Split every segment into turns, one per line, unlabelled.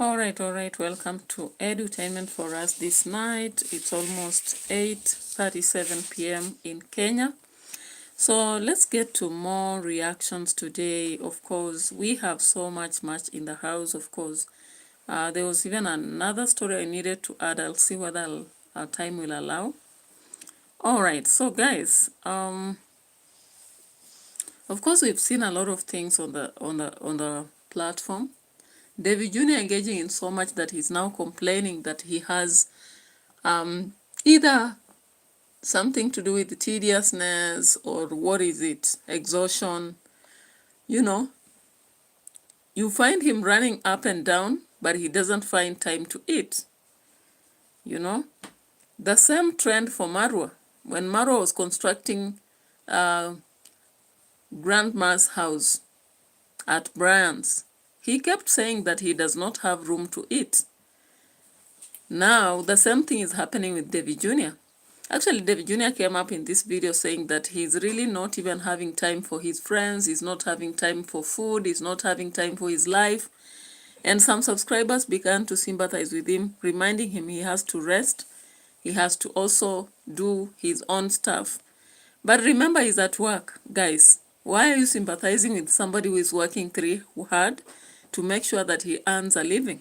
All right, welcome to edutainment for us this night. It's almost 8:37 p.m. in Kenya. So let's get to more reactions today. Of course, we have so much in the house, of course. There was even another story I needed to add. I'll see whether our time will allow. All right, so guys, of course, we've seen a lot of things on the platform. DVY JNR engaging in so much that he's now complaining that he has either something to do with tediousness or what is it, exhaustion. You know, you find him running up and down, but he doesn't find time to eat. You know, the same trend for Marwa. When Marwa was constructing Grandma's house at Brian's, he kept saying that he does not have room to eat. Now, the same thing is happening with DVY JNR. Actually, DVY JNR came up in this video saying that he's really not even having time for his friends, he's not having time for food, he's not having time for his life. And some subscribers began to sympathize with him, reminding him he has to rest, he has to also do his own stuff. But remember, he's at work, guys. Why are you sympathizing with somebody who is working hard to make sure that he earns a living?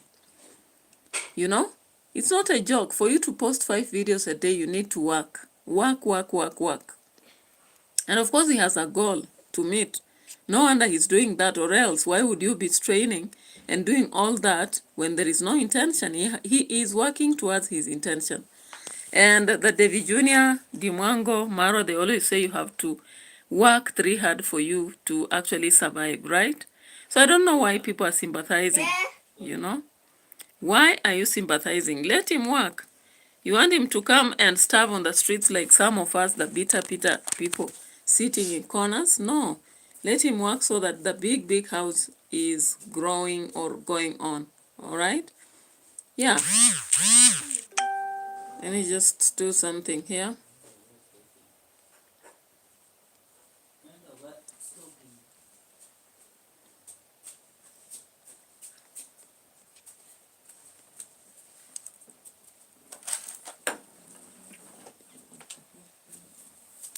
You know, it's not a joke. For you to post 5 videos a day, you need to work. Work. And of course, he has a goal to meet. No wonder he's doing that, or else why would you be straining and doing all that when there is no intention? He is working towards his intention. And the DVY JNR, Dimwango, Maro, they always say you have to work 3 hard for you to actually survive, right? So I don't know why people are sympathizing, you know? Why are you sympathizing? Let him work. You want him to come and starve on the streets like some of us, the bitter people sitting in corners? No. Let him work so that the big house is growing or going on. All right? Yeah. Let me just do something here.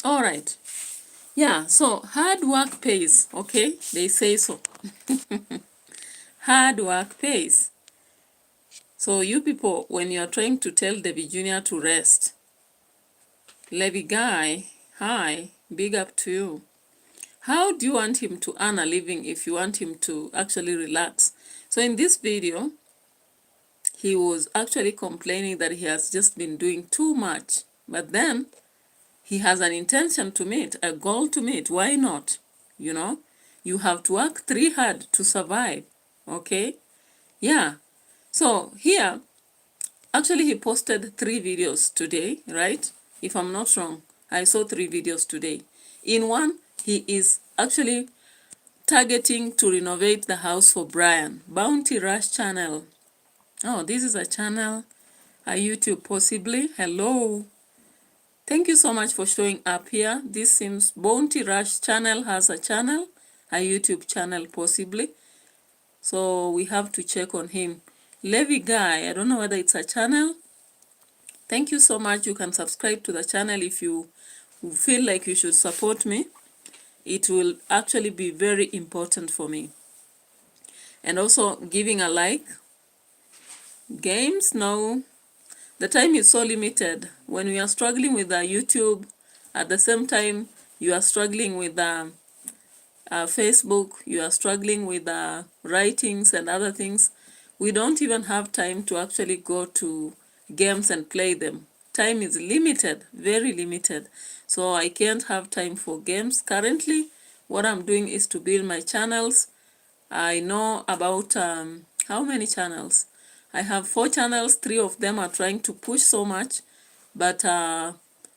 All right. Yeah, so hard work pays, okay? They say so. Hard work pays. So you people, when you are trying to tell DVY JNR to rest, Levy guy, hi, big up to you. How do you want him to earn a living if you want him to actually relax? So in this video, he was actually complaining that he has just been doing too much. But then, he has an intention to meet, a goal to meet. Why not? You know, you have to work 3 hard to survive. Okay? Yeah. So here, actually he posted 3 videos today, right? If I'm not wrong, I saw 3 videos today. In one, he is actually targeting to renovate the house for Brian. Bounty Rush channel. Oh, this is a channel, a YouTube possibly. Hello. Thank you so much for showing up here. This seems Bounty Rush channel has a channel, a YouTube channel possibly. So we have to check on him. Levy guy, I don't know whether it's a channel. Thank you so much. You can subscribe to the channel if you feel like you should support me. It will actually be very important for me. And also giving a like. Games, no. The time is so limited. When we are struggling with the YouTube, at the same time, you are struggling with the Facebook, you are struggling with the writings and other things. We don't even have time to actually go to games and play them. Time is limited, very limited. So I can't have time for games. Currently, what I'm doing is to build my channels. I know about, how many channels? I have 4 channels, 3 of them are trying to push so much, but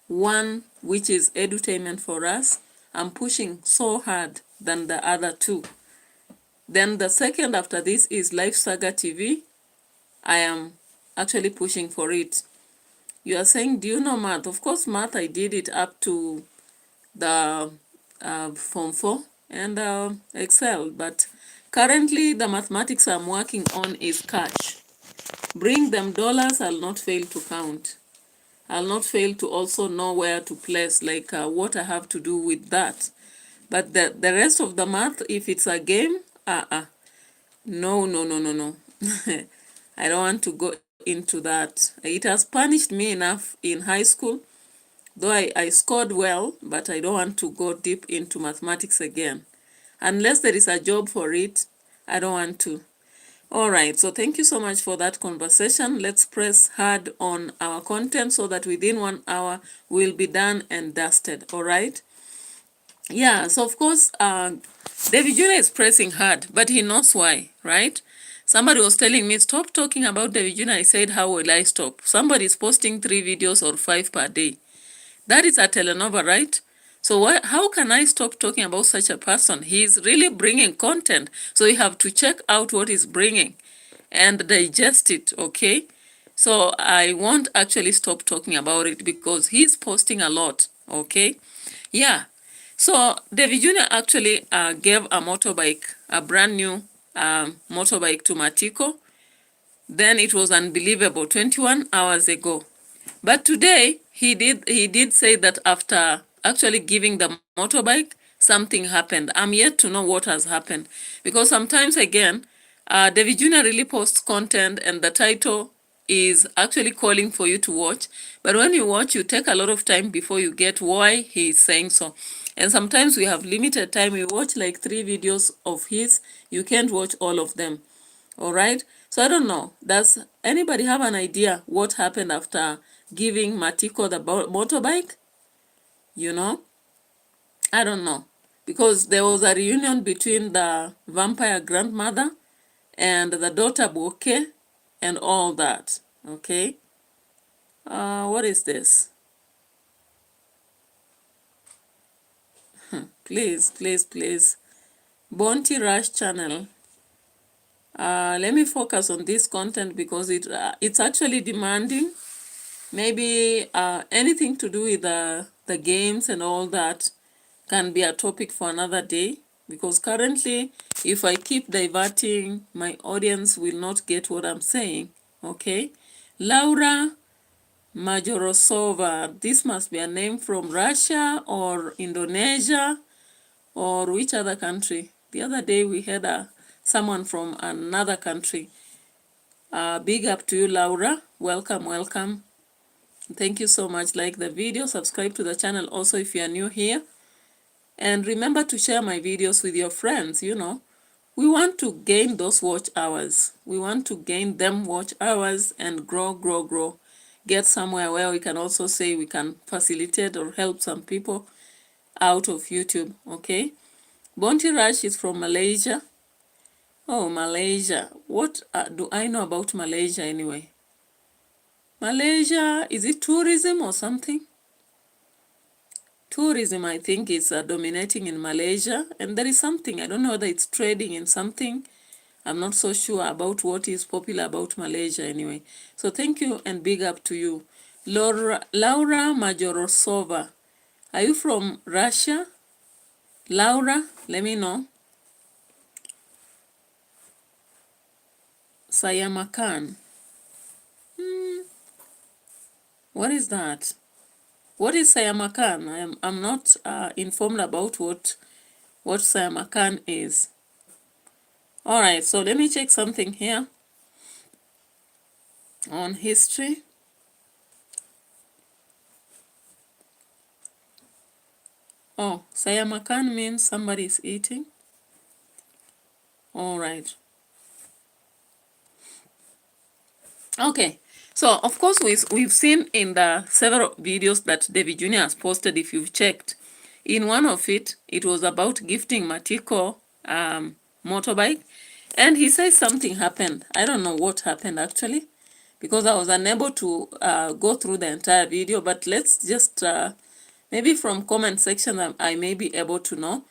one, which is edutainment for us, I'm pushing so hard than the other 2. Then the second after this is Life Saga TV. I am actually pushing for it. You are saying, do you know math? Of course, math, I did it up to the Form 4 and Excel, but Currently, the mathematics I'm working on is cash. Bring them dollars, I'll not fail to count. I'll not fail to also know where to place, like what I have to do with that. But the rest of the math, if it's a game, no, no, no, no, no. I don't want to go into that. It has punished me enough in high school, though I scored well, but I don't want to go deep into mathematics again. Unless there is a job for it, I don't want to. All right, so thank you so much for that conversation. Let's press hard on our content so that within 1 hour we'll be done and dusted. All right. Yeah, so of course, David Jr. is pressing hard, but he knows why, right? Somebody was telling me, stop talking about David Jr. I said, how will I stop? Somebody is posting 3 videos or 5 per day. That is a telenova, right? So how can I stop talking about such a person? He's really bringing content. So you have to check out what he's bringing and digest it, okay? So I won't actually stop talking about it because he's posting a lot, okay? Yeah. So David Jr. actually gave a motorbike, a brand new motorbike to Matiko. Then it was unbelievable, 21 hours ago. But today, he did say that after actually giving the motorbike, something happened. I'm yet to know what has happened. Because sometimes, again, David Jr. really posts content and the title is actually calling for you to watch. But when you watch, you take a lot of time before you get why he is saying so. And sometimes we have limited time. We watch like 3 videos of his. You can't watch all of them. All right. So I don't know. Does anybody have an idea what happened after giving Matiko the motorbike? You know, I don't know. Because there was a reunion between the vampire grandmother and the daughter Boke and all that. Okay. What is this? Please, please, please. Bounty Rush channel. Let me focus on this content because it's actually demanding. Maybe anything to do with the games and all that can be a topic for another day, because currently if I keep diverting, my audience will not get what I'm saying. Okay. Laura Majorosova, this must be a name from Russia or Indonesia or which other country? The other day we had someone from another country. Big up to you, Laura. Welcome, welcome. Thank you so much. Like the video, subscribe to the channel also if you are new here. And remember to share my videos with your friends, you know. We want to gain those watch hours. We want to gain them watch hours and grow, grow, grow. Get somewhere where we can also say we can facilitate or help some people out of YouTube, okay? Bounty Rush is from Malaysia. Oh, Malaysia. What do I know about Malaysia anyway? Malaysia, is it tourism or something? Tourism, I think, is dominating in Malaysia. And there is something, I don't know whether it's trading in something. I'm not so sure about what is popular about Malaysia anyway. So thank you and big up to you. Laura Majorosova. Are you from Russia? Laura, let me know. Sayamakan. What is that? What is Sayamakan? I'm not informed about what Sayamakan is. All right, so let me check something here on history. Oh, Sayamakan means somebody is eating. All right. Okay, so of course we've seen in the several videos that David Jr. has posted, if you've checked. In one of it was about gifting Matiko motorbike, and he says something happened. I don't know what happened actually, because I was unable to go through the entire video, but let's just maybe from comment section I may be able to know,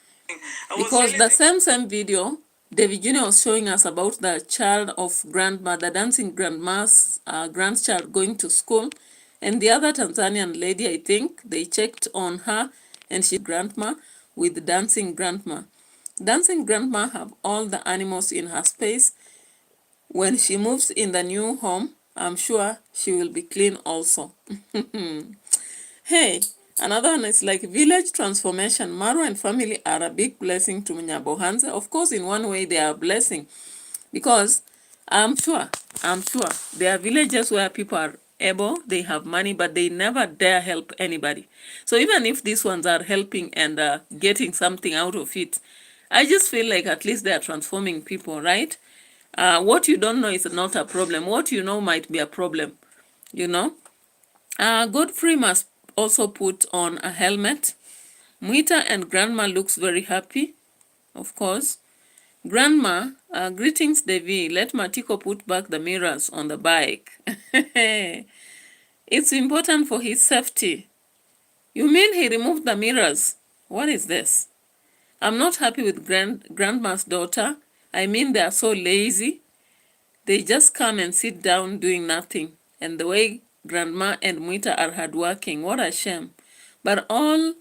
because the same video David Jr. was showing us about the child of grandma, the dancing grandma's grandchild going to school, and the other Tanzanian lady, I think, they checked on her and she grandma with dancing grandma. Dancing grandma have all the animals in her space. When she moves in the new home, I'm sure she will be clean also. Hey, another one is like village transformation. Maru and family are a big blessing to Nyabohanse. Of course, in one way they are a blessing because I'm sure there are villages where people are able, they have money, but they never dare help anybody. So even if these ones are helping and getting something out of it, I just feel like at least they are transforming people, right? What you don't know is not a problem. What you know might be a problem, you know? Godfrey must also put on a helmet. Mwita and Grandma looks very happy, of course. Grandma, greetings Devi. Let Matiko put back the mirrors on the bike. It's important for his safety. You mean he removed the mirrors? What is this? I'm not happy with Grandma's daughter. I mean, they are so lazy. They just come and sit down doing nothing. And the way Grandma and Mwita are hardworking, what a shame. But all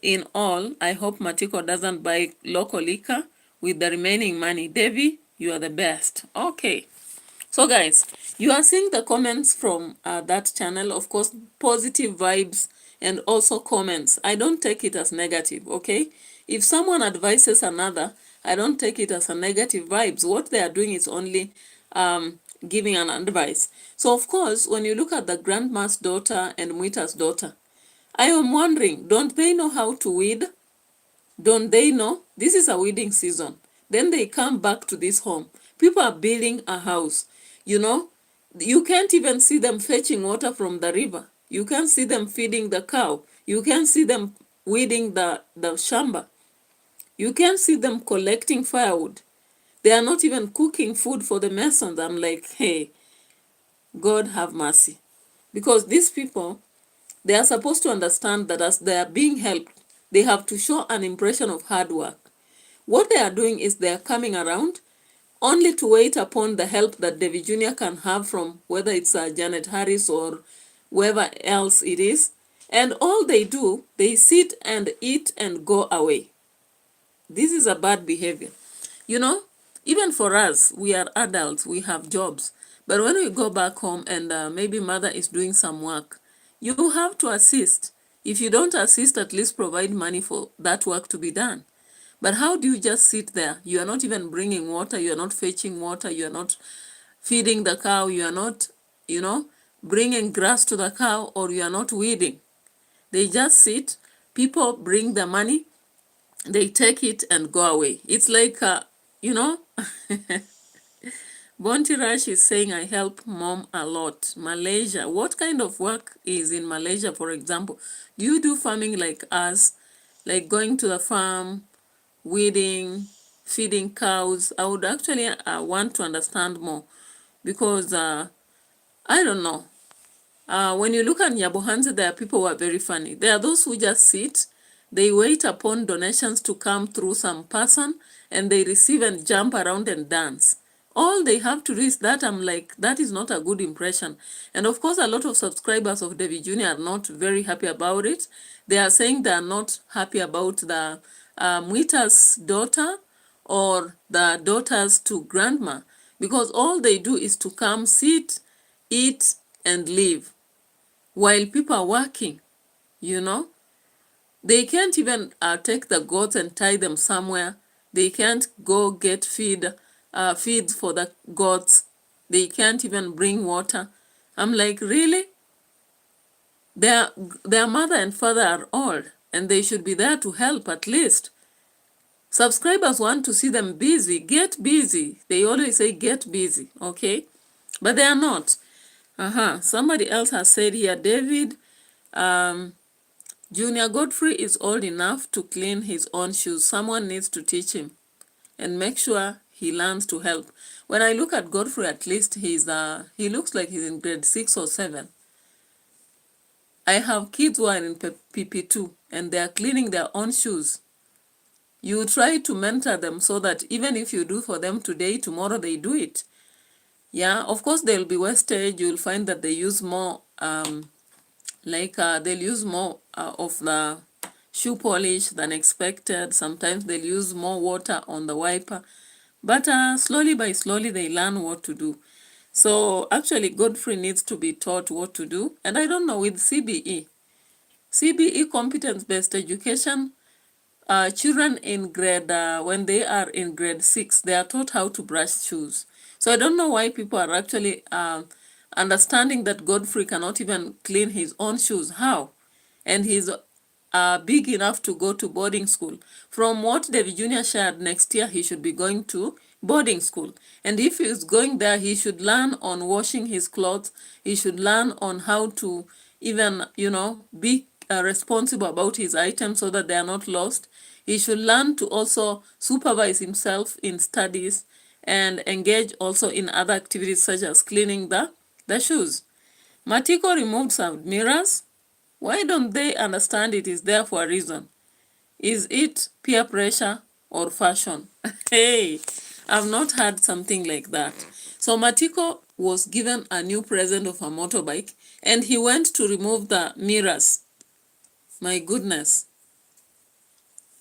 in all, I hope Matiko doesn't buy local liquor with the remaining money. Devi, you are the best. Okay. So guys, you are seeing the comments from that channel. Of course, positive vibes and also comments. I don't take it as negative, okay? If someone advises another, I don't take it as a negative vibes. What they are doing is only giving an advice. So of course, when you look at the grandma's daughter and Mwita's daughter, I am wondering, don't they know how to weed? Don't they know? This is a wedding season. Then they come back to this home. People are building a house. You know, you can't even see them fetching water from the river. You can't see them feeding the cow. You can't see them weeding the shamba. You can't see them collecting firewood. They are not even cooking food for the masons. I'm like, hey, God have mercy. Because these people, they are supposed to understand that as they are being helped, they have to show an impression of hard work. What they are doing is they are coming around only to wait upon the help that Devi Jr. can have from whether it's Janet Harris or whoever else it is. And all they do, they sit and eat and go away. This is a bad behavior. You know, even for us, we are adults, we have jobs. But when we go back home and maybe mother is doing some work, you have to assist. If you don't assist, at least provide money for that work to be done. But how do you just sit there? You are not even bringing water, you are not fetching water, you are not feeding the cow, you are not, you know, bringing grass to the cow, or you are not weeding. They just sit, people bring the money, they take it and go away. It's like, you know, Bonti Rash is saying, I help mom a lot. Malaysia, what kind of work is in Malaysia, for example? Do you do farming like us, like going to the farm, weeding, feeding cows? I would actually want to understand more because I don't know. When you look at Nyabohanse, there are people who are very funny. There are those who just sit, they wait upon donations to come through some person, and they receive and jump around and dance. All they have to do is that. I'm like, that is not a good impression. And of course, a lot of subscribers of Devi Jr. are not very happy about it. They are saying they are not happy about the Mwita's daughter or the daughters to grandma, because all they do is to come, sit, eat, and leave while people are working, you know. They can't even take the goats and tie them somewhere. They can't go get feeds for the goats. They can't even bring water. I'm like, really? Their mother and father are old, and they should be there to help at least. Subscribers want to see them busy. Get busy. They always say get busy, okay? But they are not. Somebody else has said here, David, Junior Godfrey is old enough to clean his own shoes. Someone needs to teach him and make sure he learns to help. When I look at Godfrey, at least he looks like he's in grade 6 or 7. I have kids who are in PP2 and they are cleaning their own shoes. You try to mentor them so that even if you do for them today, tomorrow they do it. Yeah, of course there will be wastage. You'll find that they use more, they'll use more of the shoe polish than expected. Sometimes they'll use more water on the wiper. But slowly by slowly, they learn what to do. So actually, Godfrey needs to be taught what to do. And I don't know, with CBE, competence-based education, children in grade, when they are in grade 6, they are taught how to brush shoes. So I don't know why people are actually understanding that Godfrey cannot even clean his own shoes. How? And he's big enough to go to boarding school. From what David Jr. shared, next year he should be going to boarding school. And if he's going there, he should learn on washing his clothes. He should learn on how to even, be responsible about his items so that they are not lost. He should learn to also supervise himself in studies and engage also in other activities such as cleaning the shoes. Matiko removed some mirrors. Why don't they understand it is there for a reason? Is it peer pressure or fashion? Hey, I've not heard something like that. So Matiko was given a new present of a motorbike and he went to remove the mirrors. My goodness.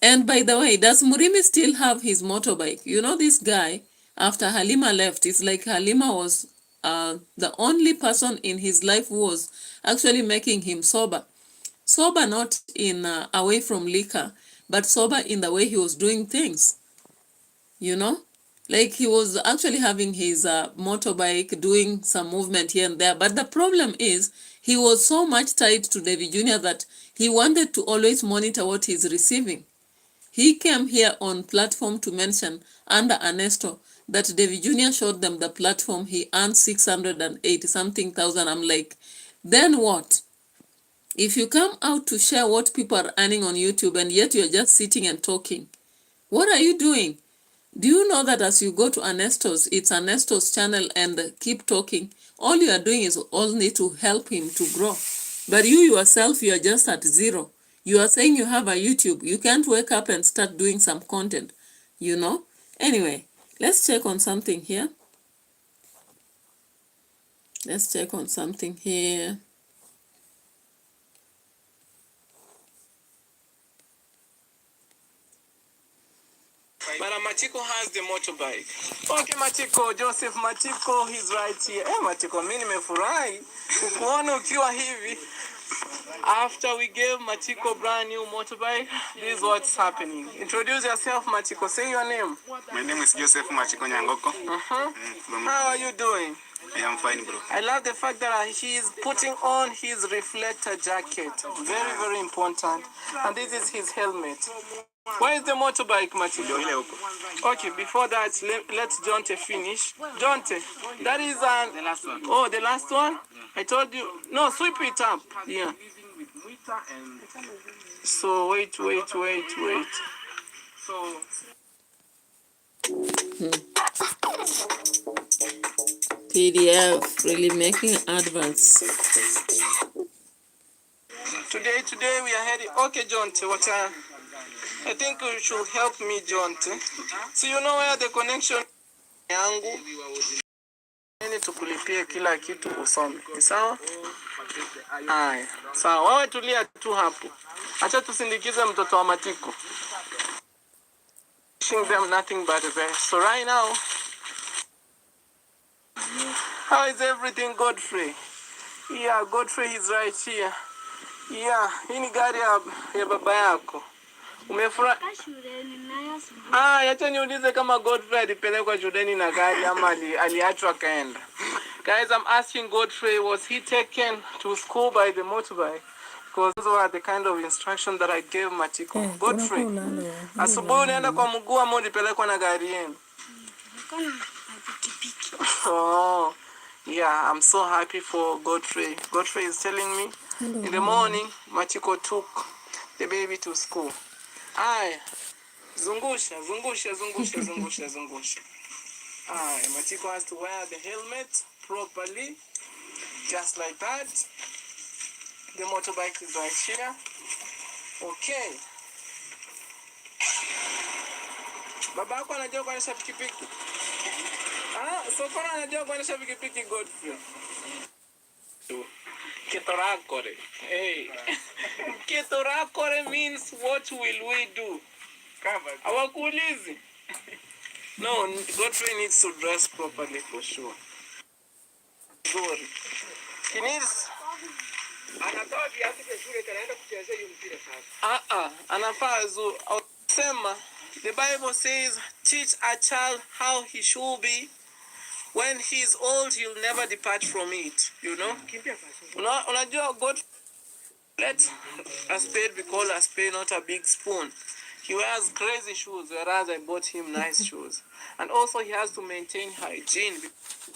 And by the way, does Murimi still have his motorbike? You know, this guy, after Halima left, it's like Halima was the only person in his life who was actually making him sober. Sober not in away from liquor, but sober in the way he was doing things, Like he was actually having his motorbike, doing some movement here and there. But the problem is he was so much tied to David Jr. that he wanted to always monitor what he's receiving. He came here on platform to mention under ARNESTo that David Jr. showed them the platform. He earned 680 something thousand. I'm like, then what? If you come out to share what people are earning on YouTube and yet you're just sitting and talking, what are you doing? Do you know that as you go to ARNESTo's, it's ARNESTo's channel and keep talking, all you are doing is only to help him to grow. But you yourself, you are just at zero. You are saying you have a YouTube. You can't wake up and start doing some content, Anyway, let's check on something here. Let's check on something here.
But Matiko has the motorbike. Okay, Matiko, Joseph Matiko, he's right here. Hey, Matiko, mimi nimefurahi kukuona ukiwa hivi. After we gave Matiko brand new motorbike, this is what's happening. Introduce yourself, Matiko. Say your name.
My name is Joseph Machiko Nyangoko.
How are you doing?
I am fine, bro.
I love the fact that he is putting on his reflector jacket. Very, very important. And this is his helmet. Where is the motorbike, Matiko? Okay, before that, let's Jonte finish. Jonte, that is the last one. Oh, the last one? Yeah. I told you. No, sweep it up. Yeah. So, wait. So...
PDF, really making advance.
Today we are heading... Okay, Jonte, I think you should help me, Jonte. So you know where the connection yangu ni tukulipie kila kitu usome. Ni sawa? Haya. Sawa, wewe tulia tu hapo. Acha tusindikize mtoto wa Matiko. Wishing them nothing but the best. So right now, how is everything, Godfrey? Yeah, Godfrey is right here. Yeah, hii ni gari ya baba yako. Umefurahi? Acha niulize kama Godfrey alipelekwa shuleni na gari ama aliachwa kaenda. Guys, I'm asking Godfrey, was he taken to school by the motorbike? Because those were the kind of instruction that I gave Matiko. Godfrey, asubuhi unaenda kwa mguu ama ulipelekwa na gari yenu? Oh, yeah, I'm so happy for Godfrey. Godfrey is telling me in the morning, Matiko took the baby to school. Aya, zungusha. Aya, Matiko has to wear the helmet properly, just like that. The motorbike is right here. Okay. Baba yako anajua kuendesha pikipiki? Sokona anajua kuendesha pikipiki, Godfrey? Ketorakore. Hey. Ketorakore means what will we do? Awakuulizi. No, Godfrey needs to dress properly for sure. Sorry. He needs... Anafaa zu. Sema, the Bible says, teach a child how he should be. When he is old, he'll never depart from it. You know? Unajua God, let a spade be called a spade, not a big spoon. He wears crazy shoes, whereas I bought him nice shoes. And also he has to maintain hygiene,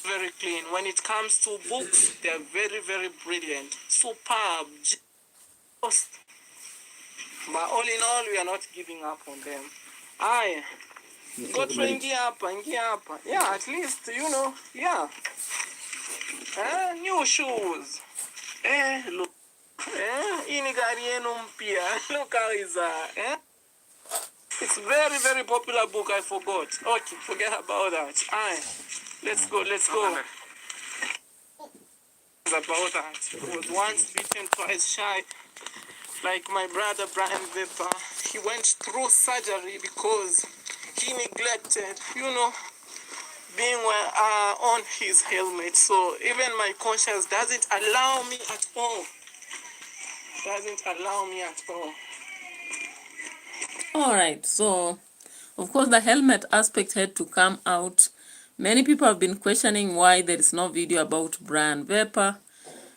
very clean. When it comes to books, they are very, very brilliant, superb, just. But all in all, we are not giving up on them. Aye. Go to ingia hapa. Yeah, at least, you know, yeah. New shoes. Look. Hii ni gari yenu mpya. Look how is that. It's very, very popular book. I forgot. Okay, forget about that. Aye. Let's go. It's about that. He was once beaten, twice shy. Like my brother Brian Vipper. He went through surgery because he neglected, you know, being on his helmet. So even my conscience doesn't allow me at all.
All right, so of course the helmet aspect had to come out. Many people have been questioning why there is no video about Brian Vapor.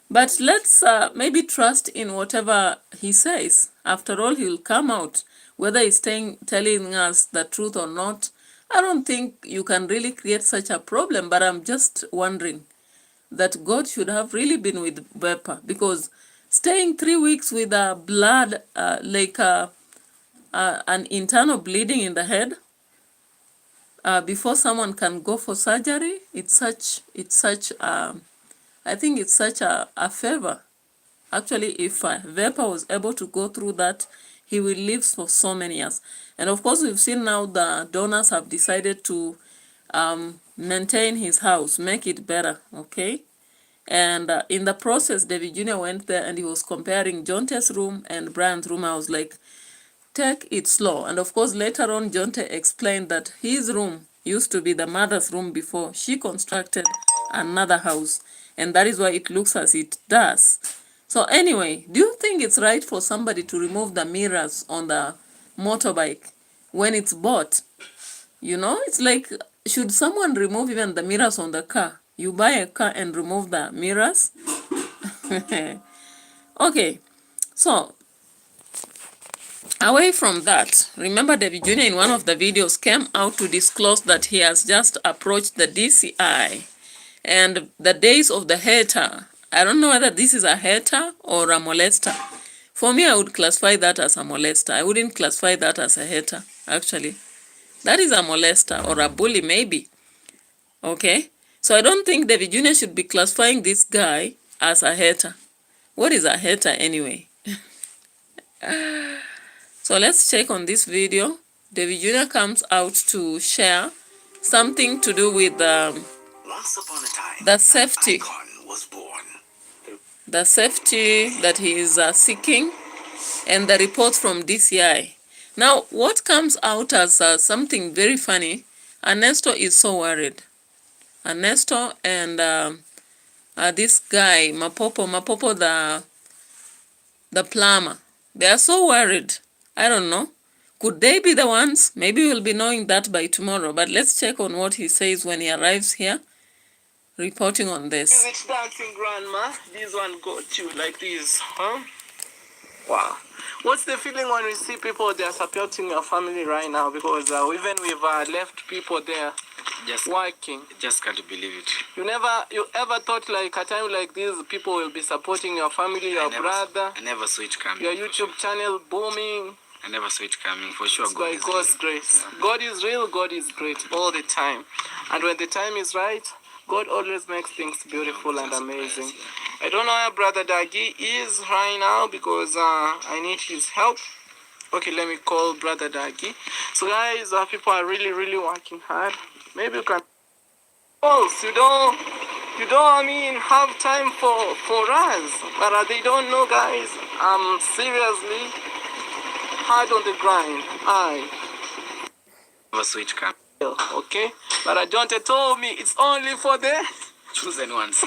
But let's maybe trust in whatever he says. After all, he'll come out. Whether he's telling us the truth or not, I don't think you can really create such a problem. But I'm just wondering that God should have really been with Vapor, because staying 3 weeks with a blood, an internal bleeding in the head, before someone can go for surgery, I think it's such a favor. Actually, if Vapor was able to go through that, he will live for so many years. And of course, we've seen now the donors have decided to maintain his house, make it better, okay? And in the process, David Jr. went there and he was comparing Jonte's room and Brian's room. I was like, take it slow. And of course, later on, Jonte explained that his room used to be the mother's room before she constructed another house. And that is why it looks as it does. So anyway, do you think it's right for somebody to remove the mirrors on the motorbike when it's bought? You know, it's like, should someone remove even the mirrors on the car? You buy a car and remove the mirrors? Okay, so away from that, remember David Jr. in one of the videos came out to disclose that he has just approached the DCI. And the days of the hater, I don't know whether this is a hater or a molester. For me, I would classify that as a molester. I wouldn't classify that as a hater, actually. That is a molester or a bully, maybe. Okay? So I don't think David Jr. should be classifying this guy as a hater. What is a hater anyway? So let's check on this video. David Jr. comes out to share something to do with
Once upon a time,
the safety.
an icon was born.
The safety that he is seeking, and the report from DCI. Now, what comes out as something very funny, ARNESTo is so worried. ARNESTo and this guy, Mapopo, the plumber, they are so worried. I don't know. Could they be the ones? Maybe we'll be knowing that by tomorrow. But let's check on what he says when he arrives here, reporting on this.
Is it dancing, Grandma? This one got you like this, huh? Wow. What's the feeling when we see people they are supporting your family right now? Because even we've left people there working.
Just can't believe it.
You ever thought like a time like this people will be supporting your family, your brother?
I never saw it coming.
Your YouTube channel booming.
I never saw it coming. For sure,
It's by God's grace. God is real, God is great all the time. And when the time is right, God always makes things beautiful and amazing. I don't know where Brother Dagi is right now because I need his help. Okay, let me call Brother Dagi. So guys, people are really, really working hard. Maybe you can... Oh, you don't... You don't have time for us, but they don't know, guys. I'm seriously hard on the grind.
Have a switch coming.
Okay, but John told me it's only for the
Chosen ones.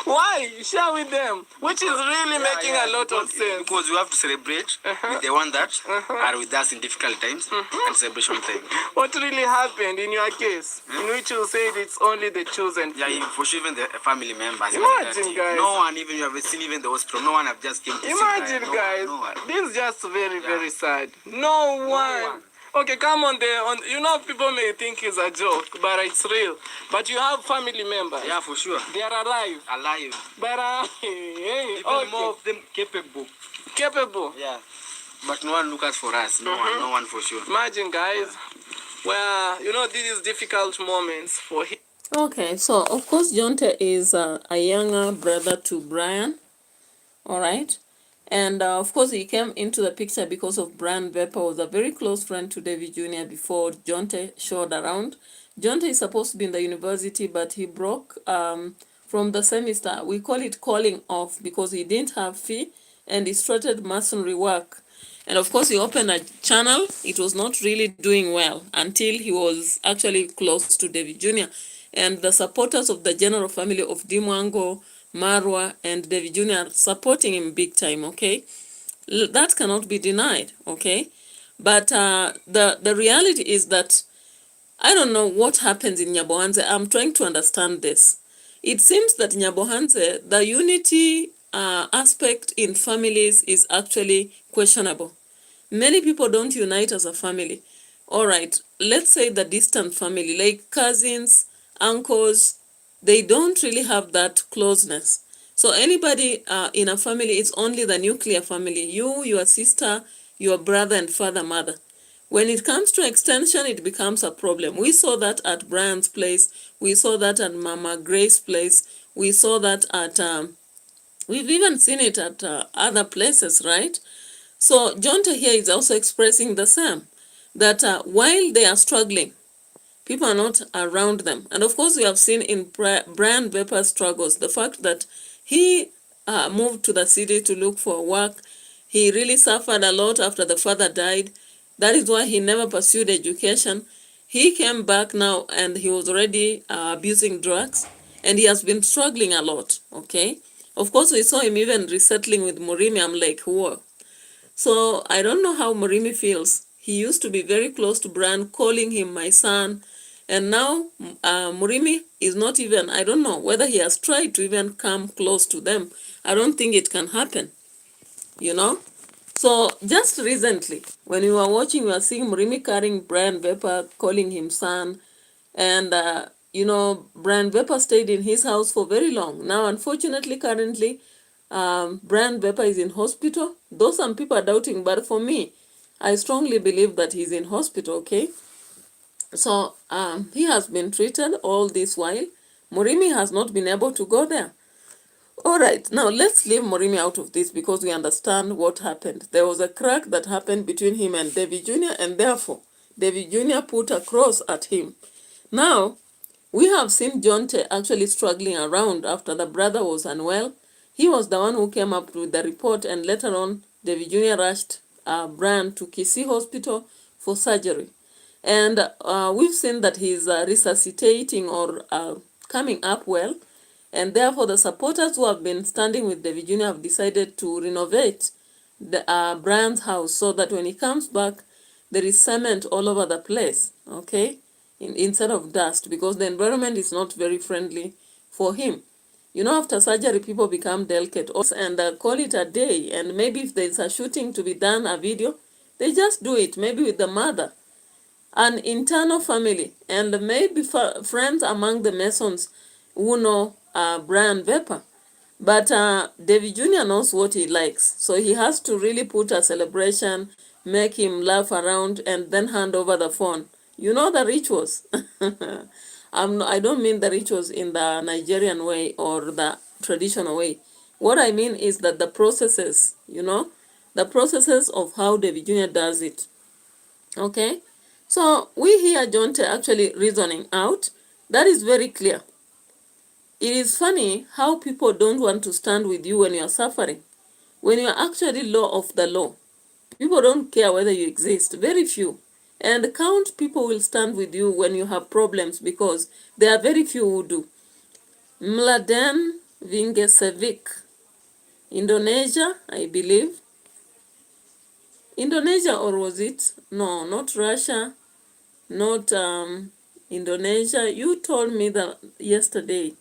why share with them, which is really making a lot of sense.
Because you have to celebrate with the one that are with us in difficult times and celebration time.
What really happened in your case, in which you said it's only the chosen?
Yeah, for sure, even the family members.
Imagine, guys.
No one, even you have seen even the hospital. No one have just came to
Imagine,
see
guys.
No one.
This is just very sad. No one. Okay, come on there. People may think it's a joke, but it's real. But you have family members.
Yeah, for sure.
They are alive.
Alive.
But
Even more of them capable.
Capable.
Yeah. But no one looks for us. No one for sure.
Imagine, guys, where this is difficult moments for him.
Okay, so of course Jonte is a younger brother to Brian, all right? And of course he came into the picture because of Brian Vepper was a very close friend to David Jr. before Jonte showed around. Jonte is supposed to be in the university, but he broke from the semester. We call it calling off because he didn't have fee and he started masonry work. And of course he opened a channel. It was not really doing well until he was actually close to David Jr. And the supporters of the general family of Dimwango, Marwa, and David Jr. are supporting him big time, okay? That cannot be denied, okay? But the reality is that I don't know what happens in Nyabohanse. I'm trying to understand this. It seems that Nyabohanse, the unity aspect in families is actually questionable. Many people don't unite as a family. All right, let's say the distant family, like cousins, uncles, they don't really have that closeness. So anybody in a family, it's only the nuclear family. You, your sister, your brother and father, mother. When it comes to extension, it becomes a problem. We saw that at Brian's place. We saw that at Mama Grace's place. We saw that at, we've even seen it at other places, right? So Jonte here is also expressing the same, that while they are struggling, people are not around them. And of course, we have seen in Brian Vepper's struggles, the fact that he moved to the city to look for work. He really suffered a lot after the father died. That is why he never pursued education. He came back now and he was already abusing drugs. And he has been struggling a lot, okay? Of course, we saw him even resettling with Murimi. I'm like, whoa. So I don't know how Murimi feels. He used to be very close to Brian, calling him my son. And now Murimi is not even, I don't know whether he has tried to even come close to them. I don't think it can happen, you know. So just recently, when we were watching, we were seeing Murimi carrying Brian Vepper, calling him son. And, Brian Vepper stayed in his house for very long. Now, unfortunately, currently, Brian Vepper is in hospital. Though some people are doubting, but for me, I strongly believe that he's in hospital, okay? So he has been treated all this while. Murimi has not been able to go there. All right, now let's leave Murimi out of this because we understand what happened. There was a crack that happened between him and David Jr. and therefore David Jr. put a cross at him. Now, we have seen Jonte actually struggling around after the brother was unwell. He was the one who came up with the report, and later on, David Jr. rushed Brian to Kisii Hospital for surgery. And we've seen that he's resuscitating or coming up well. And therefore, the supporters who have been standing with David Jr. have decided to renovate Brian's house so that when he comes back, there is cement all over the place, okay, instead of dust, because the environment is not very friendly for him. You know, after surgery, people become delicate and call it a day. And maybe if there's a shooting to be done, a video, they just do it, maybe with the mother, an internal family, and maybe friends among the Masons who know Brian Vepper. But David Jr. knows what he likes. So he has to really put a celebration, make him laugh around, and then hand over the phone. You know the rituals. I don't mean the rituals in the Nigerian way or the traditional way. What I mean is that the processes, the processes of how David Jr. does it. Okay? So we hear Jonte actually reasoning out. That is very clear. it is funny how people don't want to stand with you when you are suffering, when you are actually law of the law. People don't care whether you exist, very few. And count people will stand with you when you have problems, because there are very few who do. Mladen Vingesevic, Indonesia, I believe. Indonesia, or was it? No, not Russia, not Indonesia. You told me that yesterday.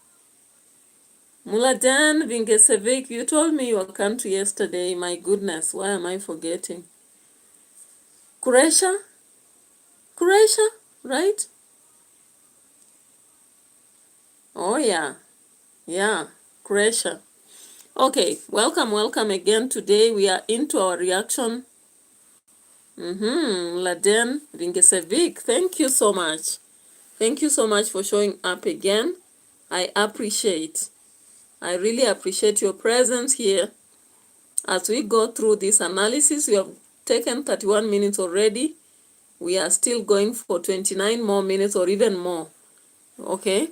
Mladen Vingesevic, you told me your country yesterday. My goodness, why am I forgetting? Croatia, right? Oh yeah, Croatia. Okay, welcome again. Today we are into our reaction. Mladen Vingesevic, thank you so much. Thank you so much for showing up again. I really appreciate your presence here. As we go through this analysis, we have taken 31 minutes already. We are still going for 29 more minutes or even more. Okay?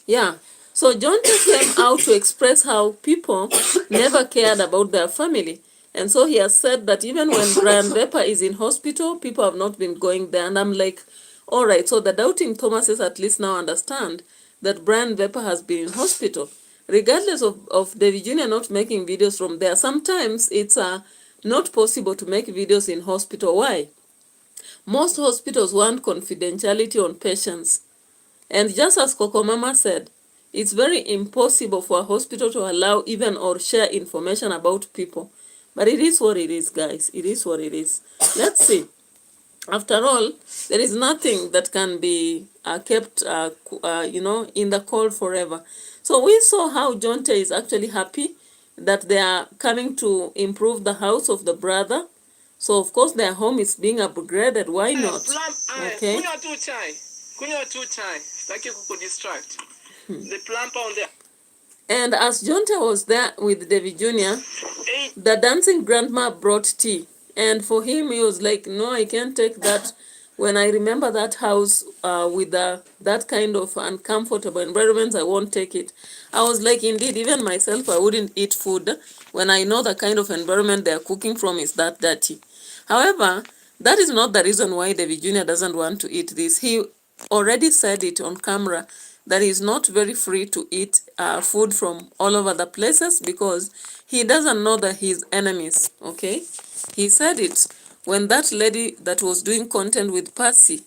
Yeah. So John just came out to express how people never cared about their family. And so he has said that even when Brian Vepper is in hospital, people have not been going there. And I'm like, all right, so the doubting Thomases at least now understand that Brian Vepper has been in hospital. Regardless of David Jr. not making videos from there, sometimes it's not possible to make videos in hospital. Why? Most hospitals want confidentiality on patients. And just as Coco Mama said, it's very impossible for a hospital to allow even or share information about people. But it is what it is, guys. It is what it is. Let's see. After all, there is nothing that can be kept, in the cold forever. So we saw how Jonte is actually happy that they are coming to improve the house of the brother. So of course their home is being upgraded. Why not? Okay.
Kunywa tu chai. Sitaki kukudistract. The plumper on the...
And as Jonte was there with David Jr., the dancing grandma brought tea. And for him, he was like, no, I can't take that. When I remember that house with that kind of uncomfortable environment, I won't take it. I was like, indeed, even myself, I wouldn't eat food when I know the kind of environment they're cooking from is that dirty. However, that is not the reason why David Jr. doesn't want to eat this. He already said it on camera that he's not very free to eat food from all over the places because he doesn't know that he's enemies, okay? He said it when that lady that was doing content with Percy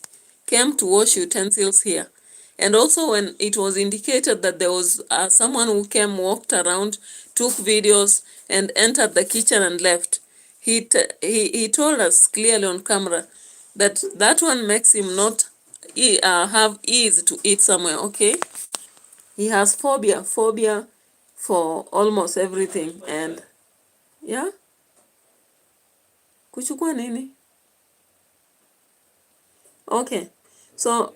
came to wash utensils here. And also when it was indicated that there was someone who came, walked around, took videos, and entered the kitchen and left. He told us clearly on camera that that one makes him not have ease to eat somewhere, okay? He has phobia for almost everything. And yeah, kuchukua nini? Okay, so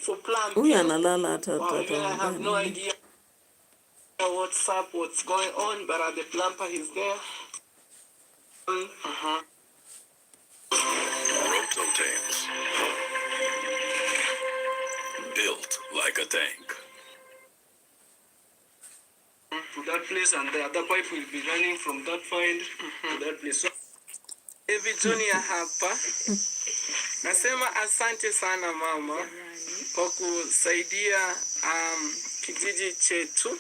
for plump.
huyu analala hata
I have no idea what's going on, but the plumper is there.
Rototanks. Built like a tank.
To that place, and the other pipe will be running from that point to that place. So, David Jr. hapa. Nasema asante sana mama kwa kusaidia kijiji chetu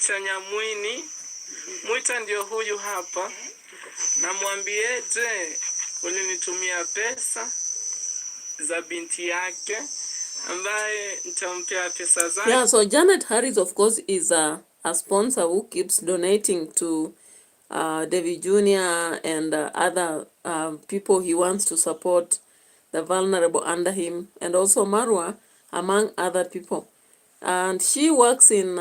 cha Nyamwini. Mwita ndio huyu hapa. Namwambie je, ulinitumia pesa za binti yake ambaye nitampea pesa zake.
Yeah, so Janet Harris of course is a sponsor who keeps donating to David Jr. and other people he wants to support, the vulnerable under him, and also Marwa, among other people. And she works in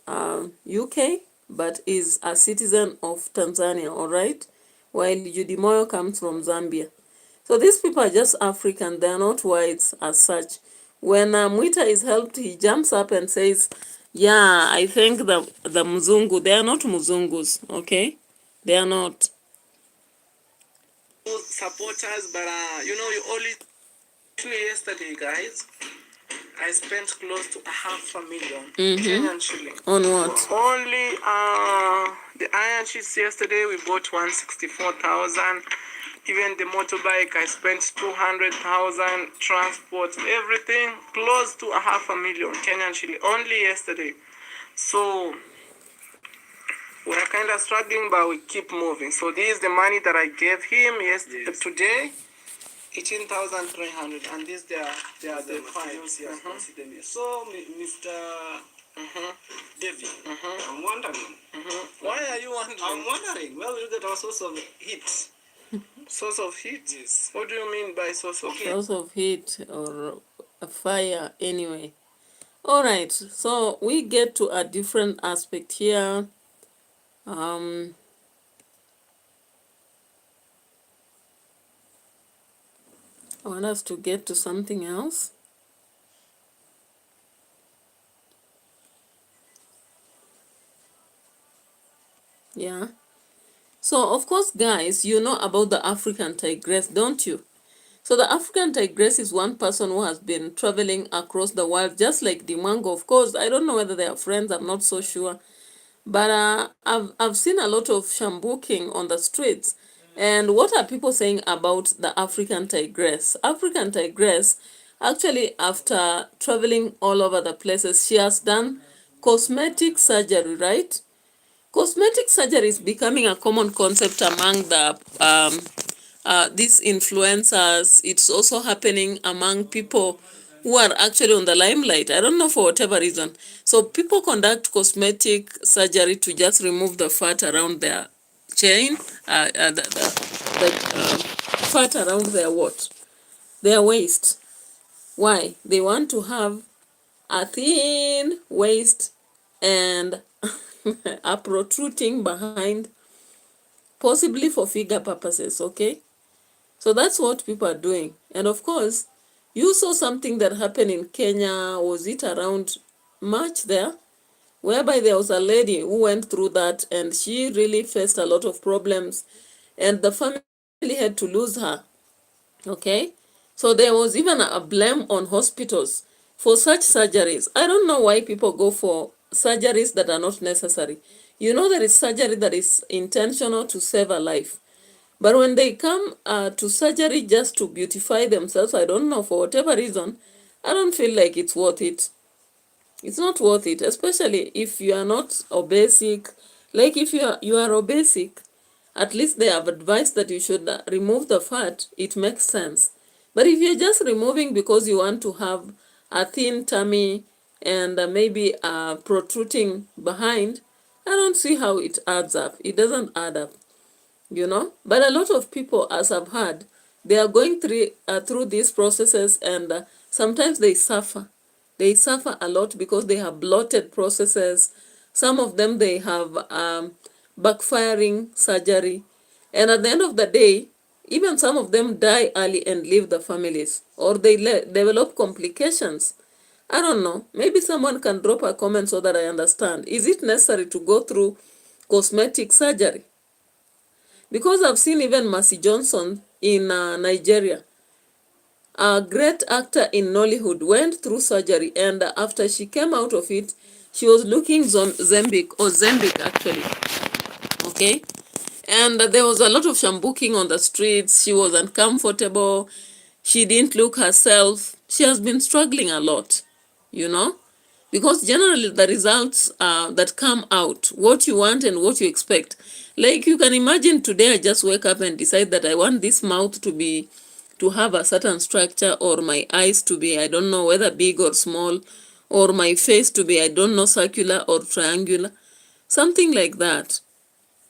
UK, but is a citizen of Tanzania, all right? While Judy Moyo comes from Zambia. So these people are just African, they are not whites as such. When Mwita is helped, he jumps up and says, yeah, I think the Mzungu, they are not Mzungus, okay? They are not.
Supporters, but you know, you only yesterday, guys. I spent close to 500,000
Mm-hmm.
Kenyan shilling.
On what?
Only the iron sheets yesterday we bought 164,000. Even the motorbike I spent 200,000. Transport, everything close to 500,000 Kenyan shilling only yesterday. So we're kind of struggling, but we keep moving. So this is the money that I gave him today. 18,300, and these they are the files. So, Mr. David, I'm wondering. Why are you wondering? I'm wondering where will get our source of heat? Source of heat? Yes. What do you mean by source of heat?
Source of heat or a fire anyway. All right, so we get to a different aspect here. I want us to get to something else. Yeah. So, of course, guys, you know about the African tigress, don't you? So the African tigress is one person who has been traveling across the world, just like the mango. Of course, I don't know whether they are friends, I'm not so sure. But I've seen a lot of shambuking on the streets. And what are people saying about the African tigress? African tigress, actually, after traveling all over the places, she has done cosmetic surgery, right? Cosmetic surgery is becoming a common concept among these influencers. It's also happening among people who are actually on the limelight. I don't know, for whatever reason. So people conduct cosmetic surgery to just remove the fat around their chain, the fat around their what? Their waist. Why? They want to have a thin waist and a protruding behind, possibly for figure purposes, okay? So that's what people are doing. And of course, you saw something that happened in Kenya. Was it around March there? Whereby there was a lady who went through that and she really faced a lot of problems. And the family had to lose her. Okay? So there was even a blame on hospitals for such surgeries. I don't know why people go for surgeries that are not necessary. You know, there is surgery that is intentional to save a life. But when they come to surgery just to beautify themselves, I don't know, for whatever reason, I don't feel like it's worth it. It's not worth it, especially if you are not obesic. Like if you are obesic, at least they have advised that you should remove the fat. It makes sense. But if you're just removing because you want to have a thin tummy and maybe protruding behind, I don't see how it adds up. It doesn't add up. But a lot of people, as I've heard, they are going through these processes, and sometimes they suffer a lot because they have bloated processes. Some of them, they have backfiring surgery, and at the end of the day, even some of them die early and leave the families, or they develop complications. I don't know, maybe someone can drop a comment so that I understand. Is it necessary to go through cosmetic surgery? Because I've seen even Mercy Johnson in Nigeria, a great actor in Nollywood, went through surgery, and after she came out of it, she was looking Zembic actually, okay? And there was a lot of shambuking on the streets. She was uncomfortable. She didn't look herself. She has been struggling a lot, you know? Because generally the results that come out, what you want and what you expect. Like you can imagine today I just wake up and decide that I want this mouth to have a certain structure, or my eyes to be, I don't know whether big or small, or my face to be, I don't know, circular or triangular, something like that.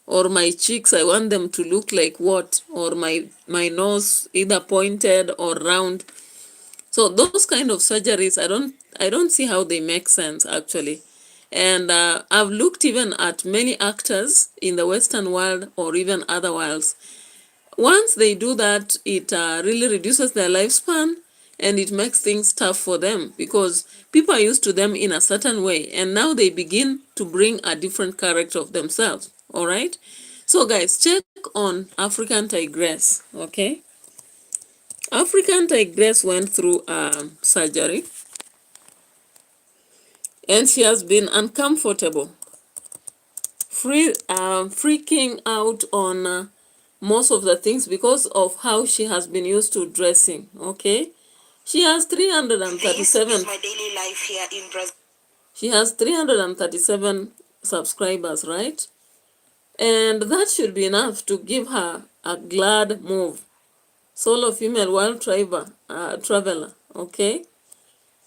Or my cheeks, I want them to look like what, or my nose either pointed or round. So those kind of surgeries, I don't see how they make sense actually. And I've looked even at many actors in the Western world or even other worlds. Once they do that, it really reduces their lifespan, and it makes things tough for them because people are used to them in a certain way, and now they begin to bring a different character of themselves. All right. So guys, check on African tigress. Okay. African tigress went through surgery, and she has been uncomfortable, freaking out on most of the things because of how she has been used to dressing. Okay, she has 337.
This is my daily life here in Brazil.
She has 337 subscribers, right? And that should be enough to give her a glad move. Solo female world traveler, okay?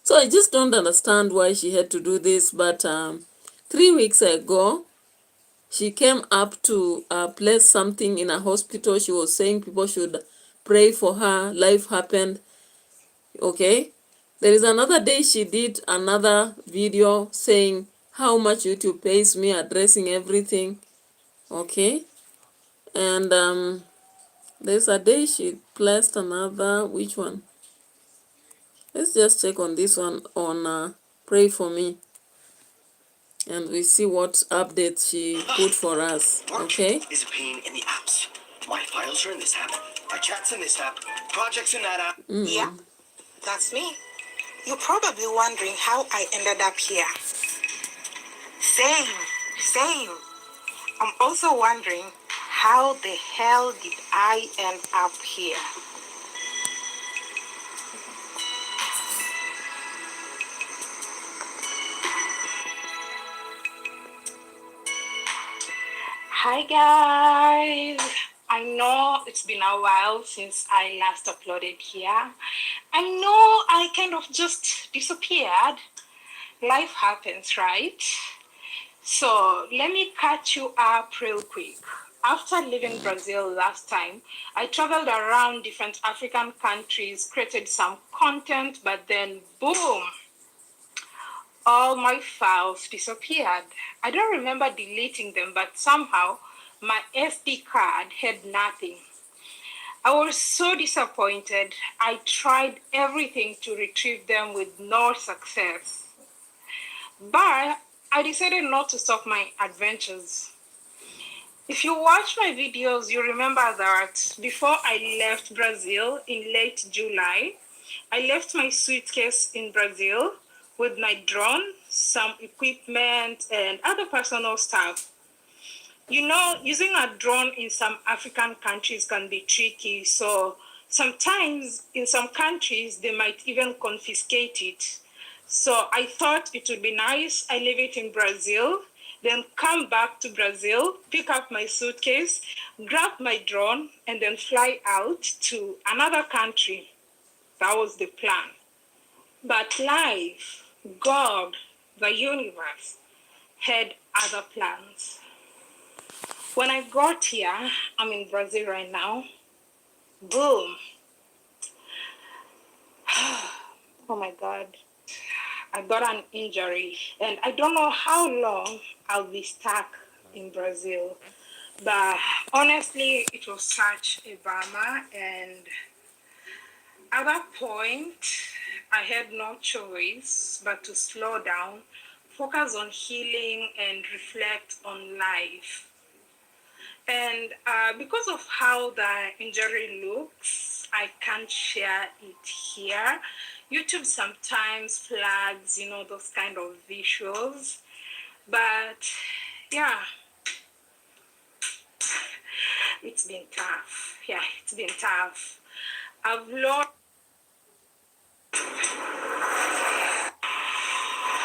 So I just don't understand why she had to do this, but 3 weeks ago, she came up to place something in a hospital. She was saying people should pray for her. Life happened, okay? There is another day she did another video saying how much YouTube pays me, addressing everything, okay? And there's a day she placed another, which one? Let's just check on this one on Pray For Me. And we see what updates she put for us, okay?
Is a pain in the apps. My files are in this app. My chats in this app. Projects in that app. Yeah, that's me. You're probably wondering how I ended up here. Same. I'm also wondering how the hell did I end up here? Hi guys, I know it's been a while since I last uploaded here. I know I kind of just disappeared. Life happens, right? So let me catch you up real quick. After leaving Brazil last time, I traveled around different African countries, created some content, but then boom, all my files disappeared. I don't remember deleting them, but somehow my SD card had nothing. I was so disappointed. I tried everything to retrieve them with no success. But I decided not to stop my adventures. If you watch my videos, you remember that before I left Brazil in late July, I left my suitcase in Brazil with my drone, some equipment, and other personal stuff. You know, using a drone in some African countries can be tricky, so sometimes in some countries they might even confiscate it. So I thought it would be nice, I leave it in Brazil, then come back to Brazil, pick up my suitcase, grab my drone, and then fly out to another country. That was the plan. But life, God, the universe, had other plans. When I got here, I'm in Brazil right now, boom. Oh my God. I got an injury and I don't know how long I'll be stuck in Brazil. But honestly, it was such a bummer, and at that point, I had no choice but to slow down, focus on healing, and reflect on life. And because of how the injury looks, I can't share it here. YouTube sometimes flags, you know, those kind of visuals. But yeah, it's been tough. Yeah, it's been tough. I've lost.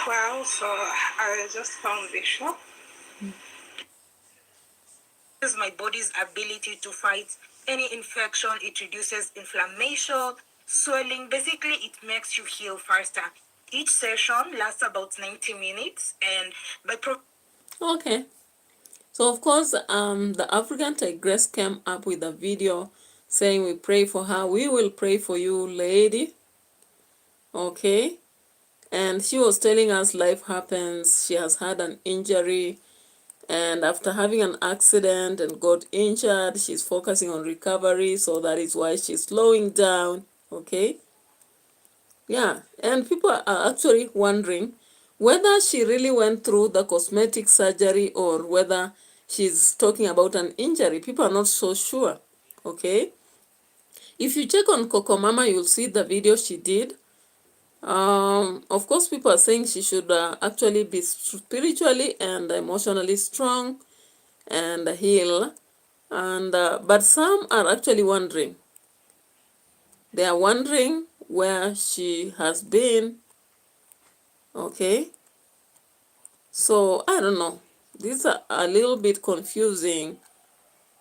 Well, so I just found the shop. Is my body's ability to fight any infection. It reduces inflammation, swelling. Basically, it makes you heal faster. Each session lasts about 90 minutes, and by
Okay. So of course, the African Tigress came up with a video saying we pray for her. We will pray for you, lady. Okay. And she was telling us life happens. She has had an injury. And after having an accident and got injured, she's focusing on recovery. So that is why she's slowing down. Okay. Yeah. And people are actually wondering whether she really went through the cosmetic surgery or whether she's talking about an injury. People are not so sure. Okay. If you check on Coco Mama, you'll see the video she did. Of course, people are saying she should actually be spiritually and emotionally strong and heal. And but some are actually wondering. They are wondering where she has been. Okay, so I don't know. These are a little bit confusing,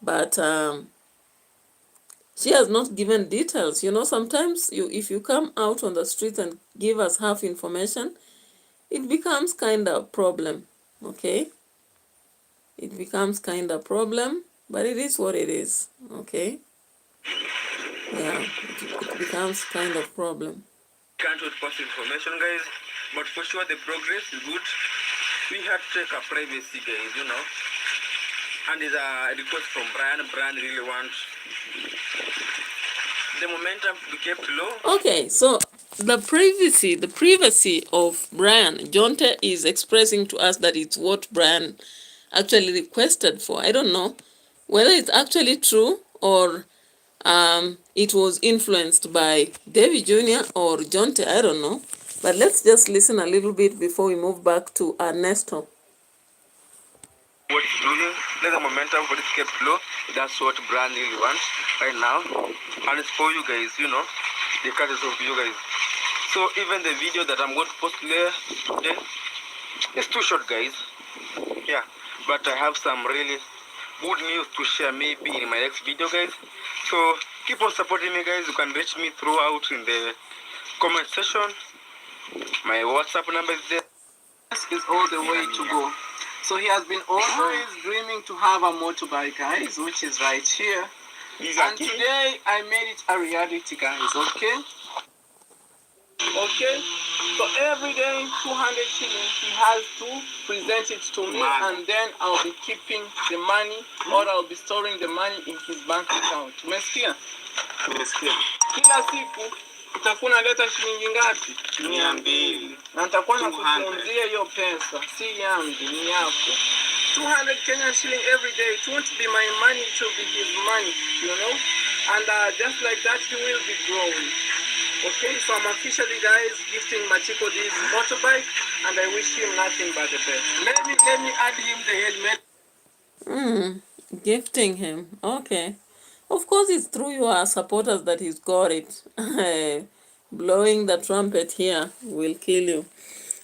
but she has not given details. You know, sometimes if you come out on the street and give us half information, it becomes kind of problem. Okay, it becomes kind of problem, but it is what it is. Okay, yeah, it becomes kind of problem.
Can't wait for information, guys. But for sure, the progress is good. We had to take our privacy, guys, you know. And there's a request from Brian. Brian really wants the momentum to be kept low.
Okay, so the privacy of Brian, Jonte is expressing to us that it's what Brian actually requested for. I don't know whether it's actually true or it was influenced by David Jr. or Jonte. I don't know. But let's just listen a little bit before we move back to Ernesto.
What it's doing, let the momentum for this kept low. That's what Brian really wants right now. And it's for you guys, you know. The cut is for you guys. So even the video that I'm going to post today, it's too short, guys. Yeah, but I have some really good news to share maybe in my next video, guys. So keep on supporting me, guys. You can reach me throughout in the comment section. My WhatsApp number is there.
This is all the way to go. So he has been always dreaming to have a motorbike, guys, which is right here. And today I made it a reality, guys. Okay. So every day 200 shillings he has to present it to me, and then I'll be keeping the money, or I'll be storing the money in his bank account. Umesikia? Kila siku utakuwa unaleta shilingi ngapi? 200. Na nitakuwa nakutunzia hiyo pesa, si yangu, ni yako. 200 Kenyan shilling every day. It won't be my money, it will be his money, you know. And just like that, he will be growing. Okay, so I'm officially, guys, gifting Machiko this motorbike, and I wish him nothing but the best. Let me add him the helmet.
Gifting him. Okay. Of course, it's through your supporters that he's got it. Blowing the trumpet here will kill you.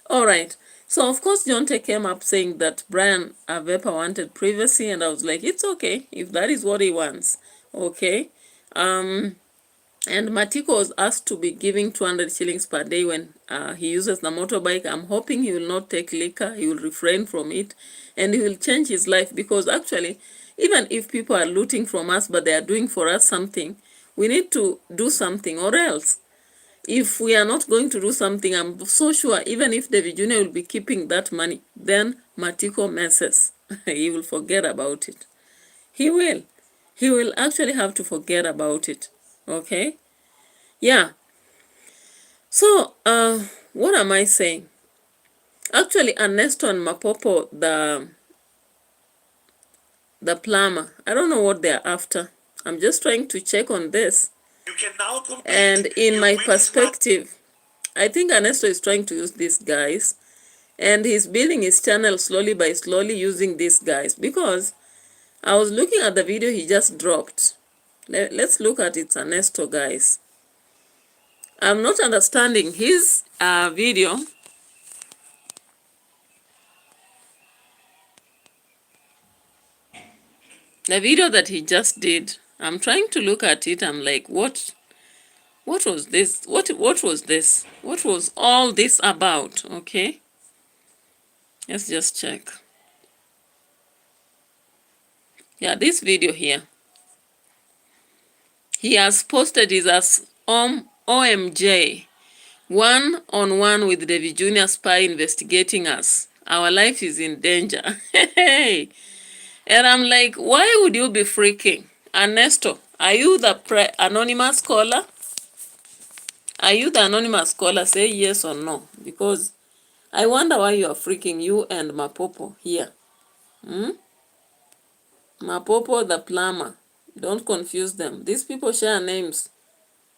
All right. So, of course, Jonte came up saying that Brian Avepa wanted privacy, and I was like, it's okay if that is what he wants. Okay. And Matiko was asked to be giving 200 shillings per day when he uses the motorbike. I'm hoping he will not take liquor. He will refrain from it, and he will change his life, because actually, even if people are looting from us, but they are doing for us something, we need to do something, or else if we are not going to do something, I'm so sure even if David Jr. will be keeping that money, then Matiko messes. He will forget about it. He will. He will actually have to forget about it. Okay? Yeah. So, what am I saying? Actually, Ernesto and Mapopo, the plumber, I don't know what they're after. I'm just trying to check on this. And in my perspective, I think Ernesto is trying to use these guys, and he's building his channel slowly by slowly using these guys, because I was looking at the video he just dropped. Let's look at it, Ernesto, guys. I'm not understanding his video. The video that he just did, I'm trying to look at it. I'm like, what was this? What was this? What was all this about? Okay. Let's just check. Yeah, this video here. He has posted his as OMJ, one-on-one with David Jr. spy investigating us. Our life is in danger. Hey. And I'm like, why would you be freaking? Ernesto, are you the anonymous caller? Are you the anonymous caller? Say yes or no. Because I wonder why you are freaking, you and Mapopo here. Mapopo the plumber. Don't confuse them. These people share names.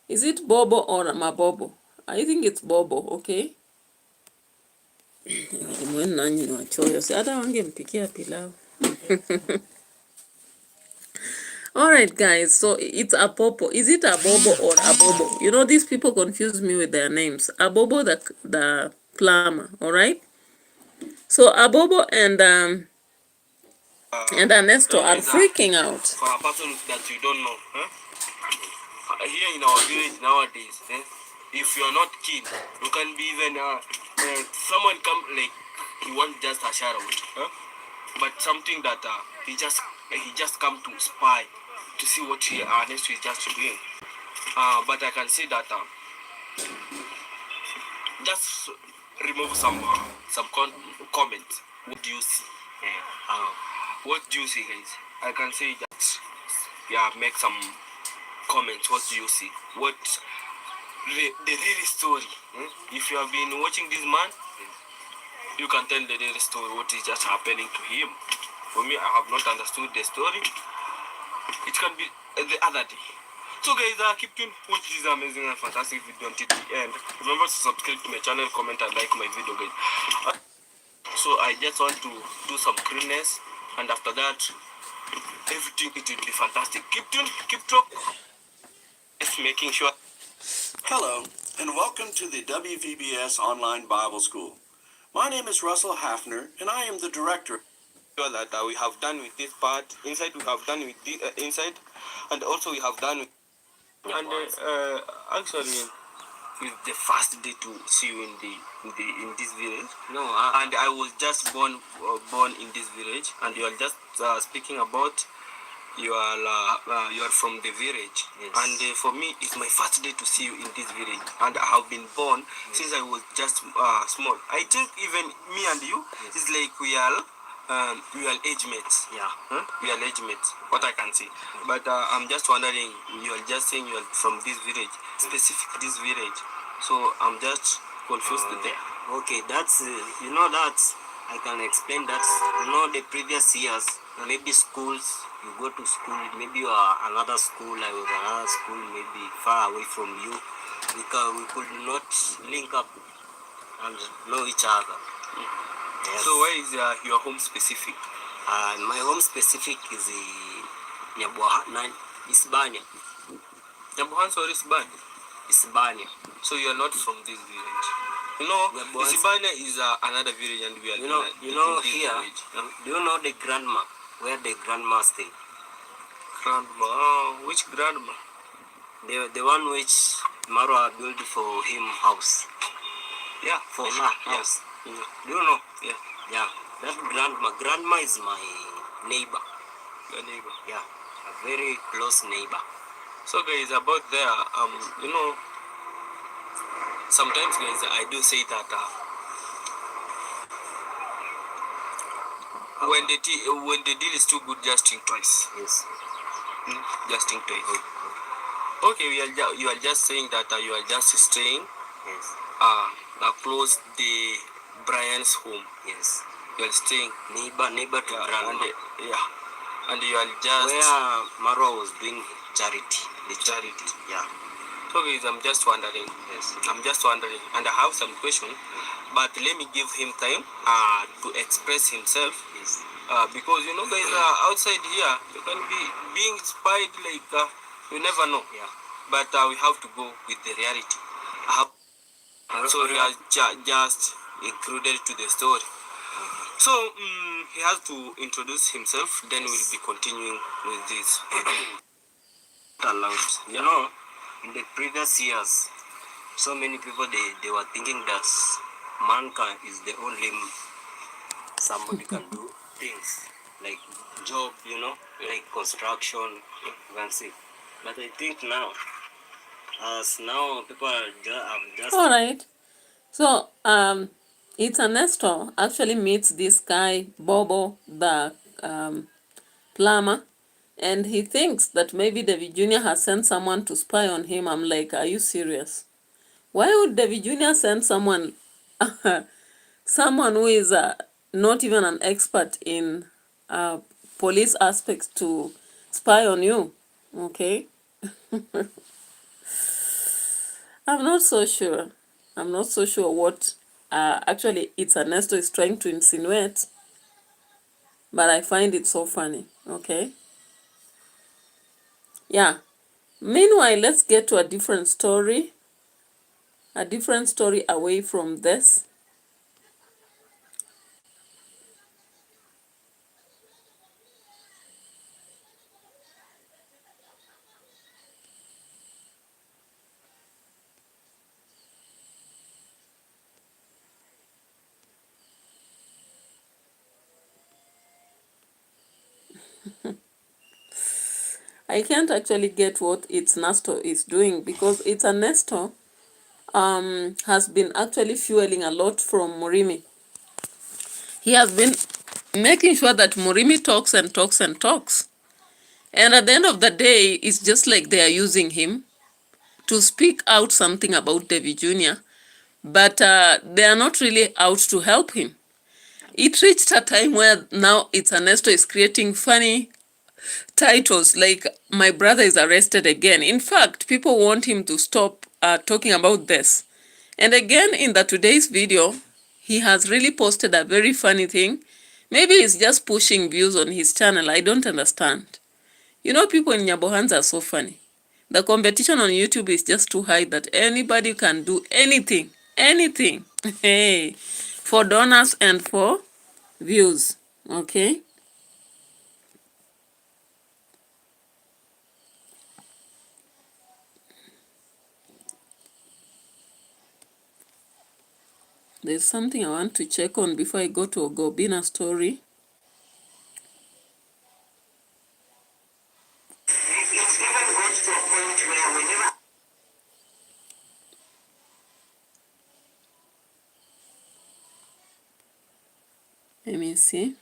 Is it Bobo or Mabobo? I think it's Bobo, okay? Nanyi ni wachoyo, si hata wangempikia pilau. Alright guys, so it's Apopo. Is it Abobo or Abobo? You know, these people confuse me with their names. Abobo the plumber, alright? So Abobo and Ernesto are freaking out.
For a person that you don't know, here in our village nowadays, if you are not keen, you can be even someone come like he wants just a shout out, but something that he just come to spy to see what Ernesto is just doing. But I can say that just remove some comments. What do you see? What do you see, guys? I can say that, yeah, make some comments. What do you see? What the real story? If you have been watching this man, you can tell the real story. What is just happening to him? For me, I have not understood the story. It can be the other day. So guys, keep tuned, watch this amazing and fantastic video until the end. Remember to subscribe to my channel, comment and like my video, guys. So I just want to do some cleanness, and after that, everything it will be fantastic. Keep tuned, keep talk. Just making sure.
Hello, and welcome to the WVBS Online Bible School. My name is Russell Hafner, and I am the director.
That we have done with this part inside, we have done with the inside, and also we have done with. And actually, it's the first day to see you in this village. No, and I was just born in this village, and you are just speaking about you are from the village. Yes. And for me, it's my first day to see you in this village, and I have been born since I was just small. I think even me and you is like we are age mates. Yeah. We are age mates, what I can say. But I'm just wondering, you are just saying you are from this village, specific this village. So I'm just confused there.
Okay, that's, you know, that's, I can explain that, you know, the previous years, maybe schools, you go to school, maybe you are another school, I was another school, maybe far away from you, because we could not link up and know each other. Yes.
So where is your home specific?
My home specific is Isbania.
Nyabuhanso or Isbania?
Isbania.
So you are not from this village. You know, Isbania is another village, and we are
you know
in
here.
village.
Do you know the grandma? Where the grandma stay?
Grandma? Oh, which grandma?
The one which Marwa built for him house.
Yeah,
for her house.
Yeah.
Do you know?
Yeah.
Yeah. That grandma is my neighbor.
Your neighbor.
Yeah. A very close neighbor.
So guys, about there, you know, sometimes guys, I do say that when the deal is too good, just think twice.
Yes.
Just think twice. Okay, you are just saying that you are just staying.
Yes.
Close the Brian's home.
Yes.
You are staying
neighbor to grandma.
And you are just
where Marwa was doing charity. The charity. Yeah.
So guys, I'm just wondering.
Yes.
I'm just wondering, and I have some question, but let me give him time to express himself.
Yes.
Because you know, guys, outside here you can be being spied like you never know.
Yeah.
But we have to go with the reality. So we are just included to the story. So he has to introduce himself. Then we'll be continuing with this.
Allowed. You know, in the previous years, so many people they were thinking that mankind is the only somebody can do things like job, you know, like construction, you can see. But I think now, as now people are just
All right. So it's Ernesto actually meets this guy Bobo, the plumber, and he thinks that maybe David Jr. has sent someone to spy on him. I'm like, are you serious? Why would David Jr. send someone someone who is not even an expert in police aspects to spy on you? Okay. I'm not so sure. I'm not so sure what actually it's Ernesto is trying to insinuate, but I find it so funny. Okay. Yeah. Meanwhile, let's get to a different story away from this. I can't actually get what it's Ernesto is doing, because it's Ernesto has been actually fueling a lot from Murimi. He has been making sure that Murimi talks and talks and talks. And at the end of the day, it's just like they are using him to speak out something about David Jr., but they are not really out to help him. It reached a time where now it's Ernesto is creating funny titles like "My brother is arrested again." In fact, people want him to stop talking about this. And again, in the today's video, he has really posted a very funny thing. Maybe he's just pushing views on his channel. I don't understand. You know, people in Nyabohands are so funny. The competition on YouTube is just too high that anybody can do anything. Anything. Hey, for donors and for views. Okay. There's something I want to check on before I go to OBINNA story. Let me see.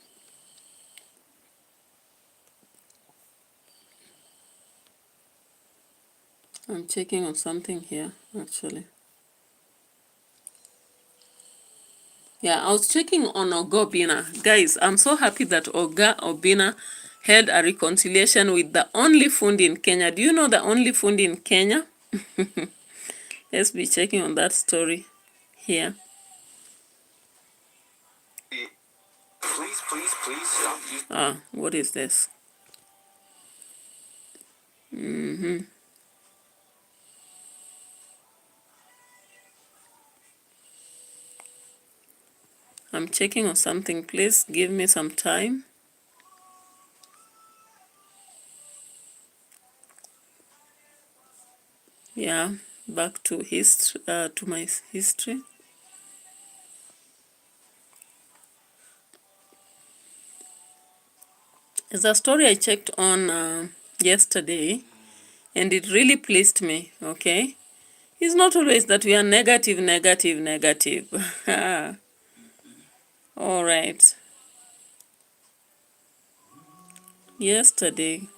I'm checking on something here, actually. Yeah, I was checking on OBINNA. Guys, I'm so happy that OBINNA held a reconciliation with the only fundi in Kenya. Do you know the only fundi in Kenya? Let's be checking on that story here.
Please stop.
What is this? I'm checking on something. Please give me some time. Yeah, back to history, to my history. It's a story I checked on yesterday, and it really pleased me. Okay, it's not always that we are negative. All right. Yesterday.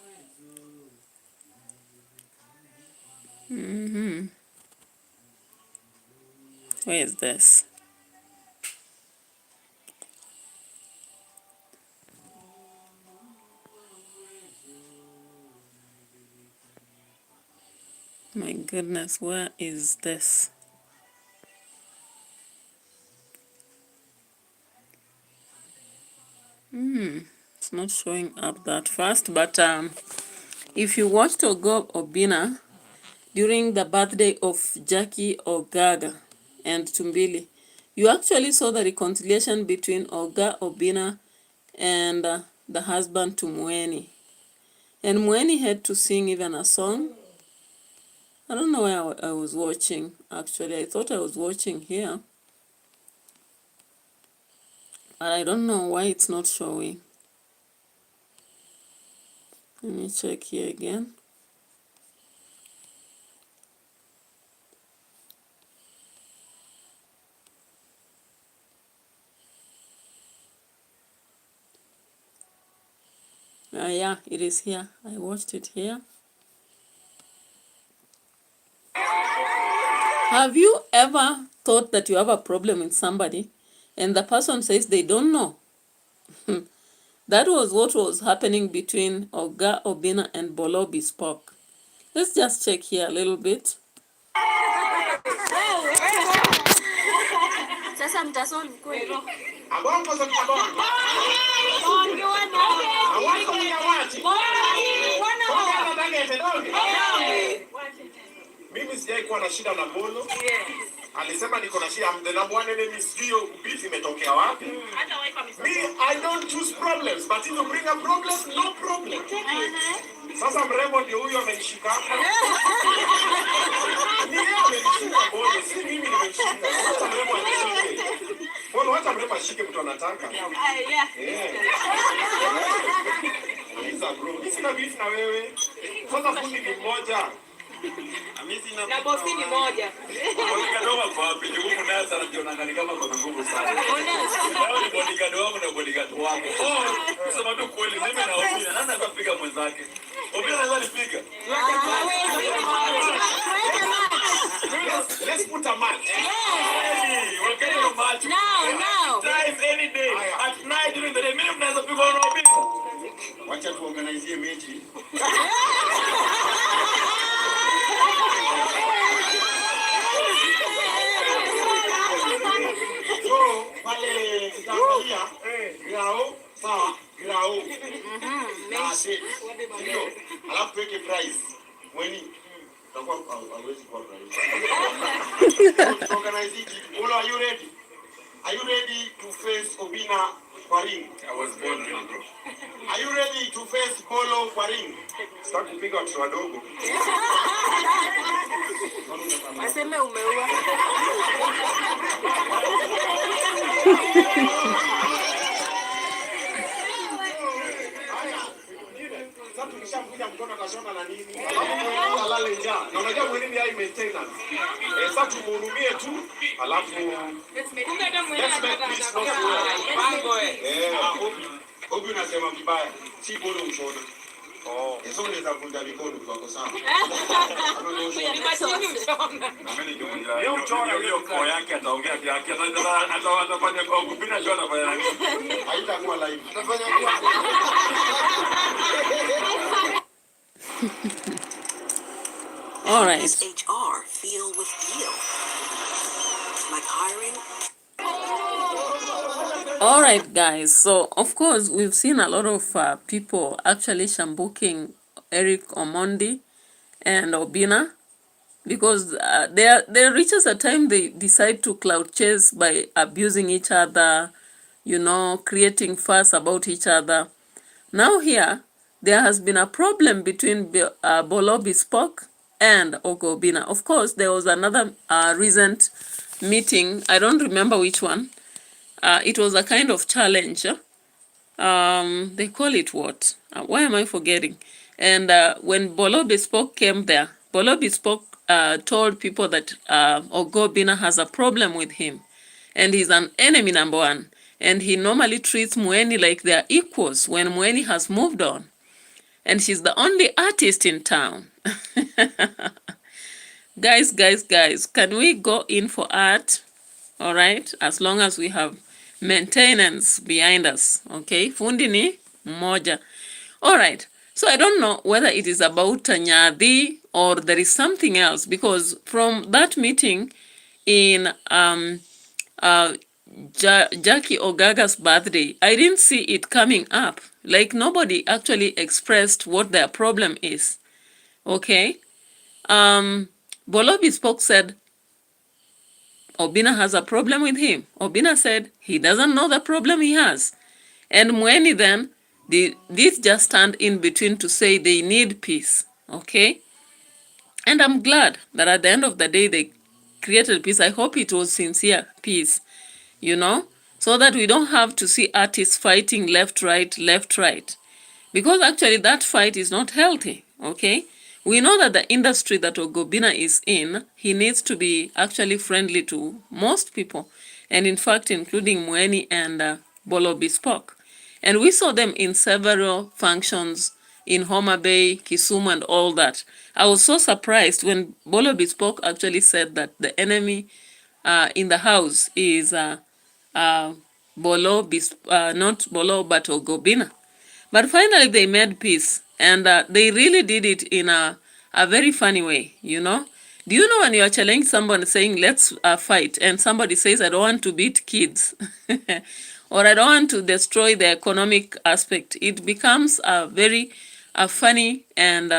Where is this? My goodness, where is this? It's not showing up that fast, but if you watched OBINNA during the birthday of Jackie Ogaga and Tumbili, you actually saw the reconciliation between OBINNA and the husband to Mweni. And Mweni had to sing even a song. I don't know where I was watching, actually. I thought I was watching here. But I don't know why it's not showing. Let me check here again. Yeah, it is here. I watched it here. Have you ever thought that you have a problem with somebody and the person says they don't know? That was what was happening between OBINNA and Bolobi Spock. Let's just check here a little bit.
mtasolve kweli.
Abongo za abongo.
Bonge wana.
Awako ni awati.
Wana.
Wana bagete donge. Mimi sijai kuwa na shida na Bolo. Alisema niko na shida mdena bwana nini sio beef imetokea wapi? Me, I don't choose problems, but if you bring a problem, no problem. Sasa mrembo ndio huyo amenishika. Ni yeye amenishika Bolo, si mimi nimeshika. Sasa mrembo anishike. Bolo hata mrembo ashike mtu anataka. Hizo bro, mimi sina beef na wewe. Sasa fundi ni mmoja.
Na bosi ni moja.
Bodyguard kwa wapi? Jukumu naye sana jionangani kama kwa nguvu sana. Leo ni bodyguard wangu na bodyguard wako. Kusema tu kweli mimi na Obinna nani atapiga mwenzake? Obinna anaweza nipiga. Let's put a match. Hey, we're getting a match.
Now.
Drive any day. At night during the day. Mimi mnaweza pigwa na Obinna. Wacha tuorganize mechi. Wale tutaangalia grao sawa grao ndio alafu tuweke price mweni tutakuwa hawezi kwa price organize it. Are you ready? Are you ready to face Obinna kwa ring? I was born ready, bro. Are you ready to face Bolo kwa ring? Start kupiga watu wadogo.
Waseme umeua.
Sasa tukishakuja mkono kashona na nini? Alafu alale njaa. Na unajua mwilini hai maintenance. Sasa tumuhurumie tu. Alafu let's make peace not war. Pango Obi unasema vibaya. Si Bolo mshona. Eso unaweza kunja mikono kwa sawa. Leo mchora hiyo kwa yake ataongea yake atafanya kwa kupina jona kwa nani? Haitakuwa live. Atafanya
All right.
HR feel with you? Like hiring?
All right, guys. So, of course, we've seen a lot of people actually shambuking Eric Omondi and Obinna because there reaches a time they decide to clout chase by abusing each other, you know, creating fuss about each other. Now here, there has been a problem between Bolo Bespoke and Obinna. Of course, there was another recent meeting. I don't remember which one. It was a kind of challenge. They call it what? Why am I forgetting? And when Bolo Bespoke came there, Bolo Bespoke told people that Obinna has a problem with him. And he's an enemy number one. And he normally treats Mweni like they're equals when Mweni has moved on. And she's the only artist in town. Guys, can we go in for art? All right, as long as we have maintenance behind us. Okay, fundi ni mmoja. All right, so I don't know whether it is about Nyadhi or there is something else, because from that meeting in Jackie Ogaga's birthday, I didn't see it coming up. Like nobody actually expressed what their problem is. Okay, Bolo Bespoke said Obinna has a problem with him. Obinna said he doesn't know the problem he has. And Mweni then, this just stand in between to say they need peace. Okay? And I'm glad that at the end of the day they created peace. I hope it was sincere peace, you know, so that we don't have to see artists fighting left, right. Because actually that fight is not healthy. Okay? We know that the industry that Obinna is in, he needs to be actually friendly to most people. And in fact, including Mweni and Bolo Bespoke. And we saw them in several functions in Homa Bay, Kisumu, and all that. I was so surprised when Bolo Bespoke actually said that the enemy in the house is not Bolo, but Obinna. But finally, they made peace. And they really did it in a very funny way, you know. Do you know when you are challenging someone saying, let's fight, and somebody says, I don't want to beat kids, or I don't want to destroy the economic aspect, it becomes a very funny and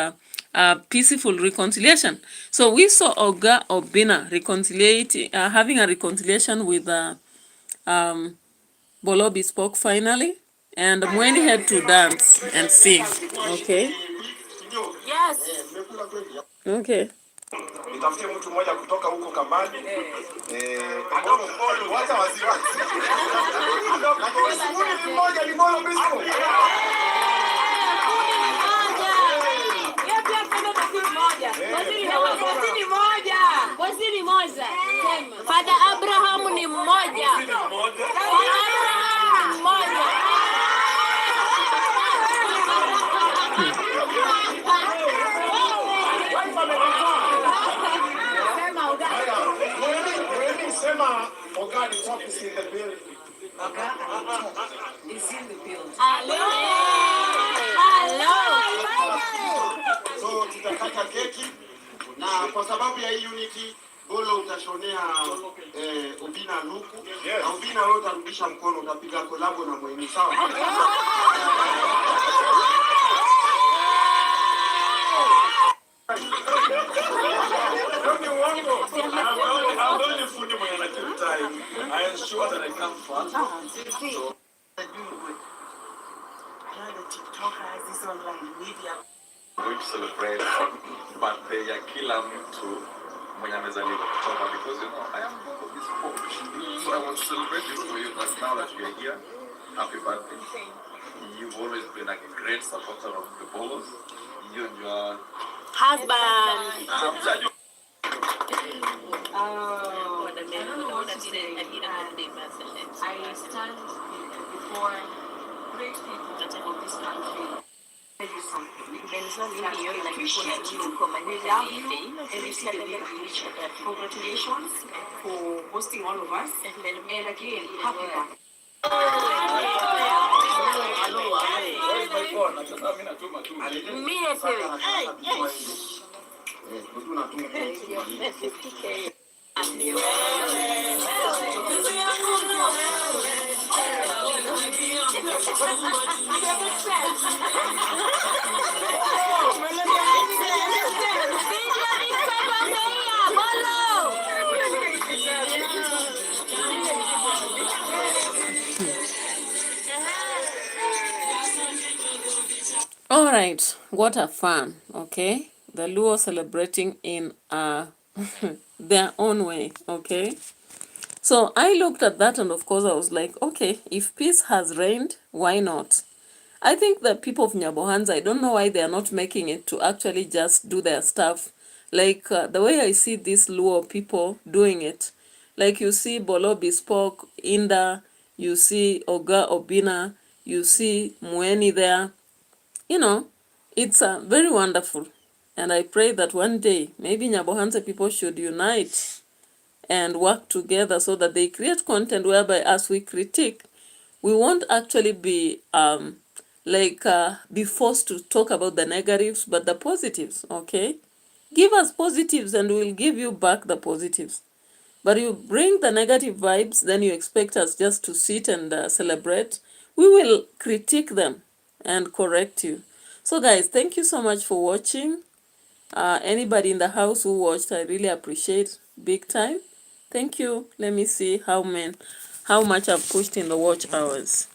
peaceful reconciliation. So we saw Oga Obinna having a reconciliation with Bolobi spoke finally, and Mweni had to dance and sing. Okay?
Yes.
Okay.
Nitafutie mtu mmoja kutoka huko Kambani. Wacha wasiwasi. Lakini mmoja ni Bolo Bisco.
Waziri moja. Father Abraham ni mmoja.
Sema Oga is in the building.
Oga is in the building.
So tutakata keki na kwa sababu ya hii unity Bolo utashonea Obinna luku na Obinna wewe utarudisha mkono utapiga kolabo na Mweni sawa. I'm only fundi mwenye na time. I am sure that I come fast. So
TikTokers, this online media.
Going to celebrate birthday ya kila mtu mwenye amezaliwa kutoka, because you know I am Bolo Bisco. So I want to celebrate this for you, but now that you are here, happy birthday. You've always been a great supporter of the Bolos. You and your
Husband.
I stand before great people of this country. Tell you something. We love you and we celebrate each other. Congratulations for hosting all of us. And again, happy birthday.
All right, what a fun, okay? The Luo celebrating in their own way, okay? So I looked at that and of course I was like, okay, if peace has reigned, why not? I think the people of Nyabohanza, I don't know why they are not making it to actually just do their stuff. Like the way I see these Luo people doing it, like you see Bolobi spoke, Inda, you see Oga Obinna, you see Mweni there. You know, it's very wonderful. And I pray that one day, maybe Nyabohanza people should unite and work together so that they create content whereby as we critique, we won't actually be be forced to talk about the negatives, but the positives, okay? Give us positives and we'll give you back the positives. But you bring the negative vibes, then you expect us just to sit and celebrate. We will critique them and correct you. So guys, thank you so much for watching. Anybody in the house who watched, I really appreciate big time. Thank you. Let me see how much I've pushed in the watch hours.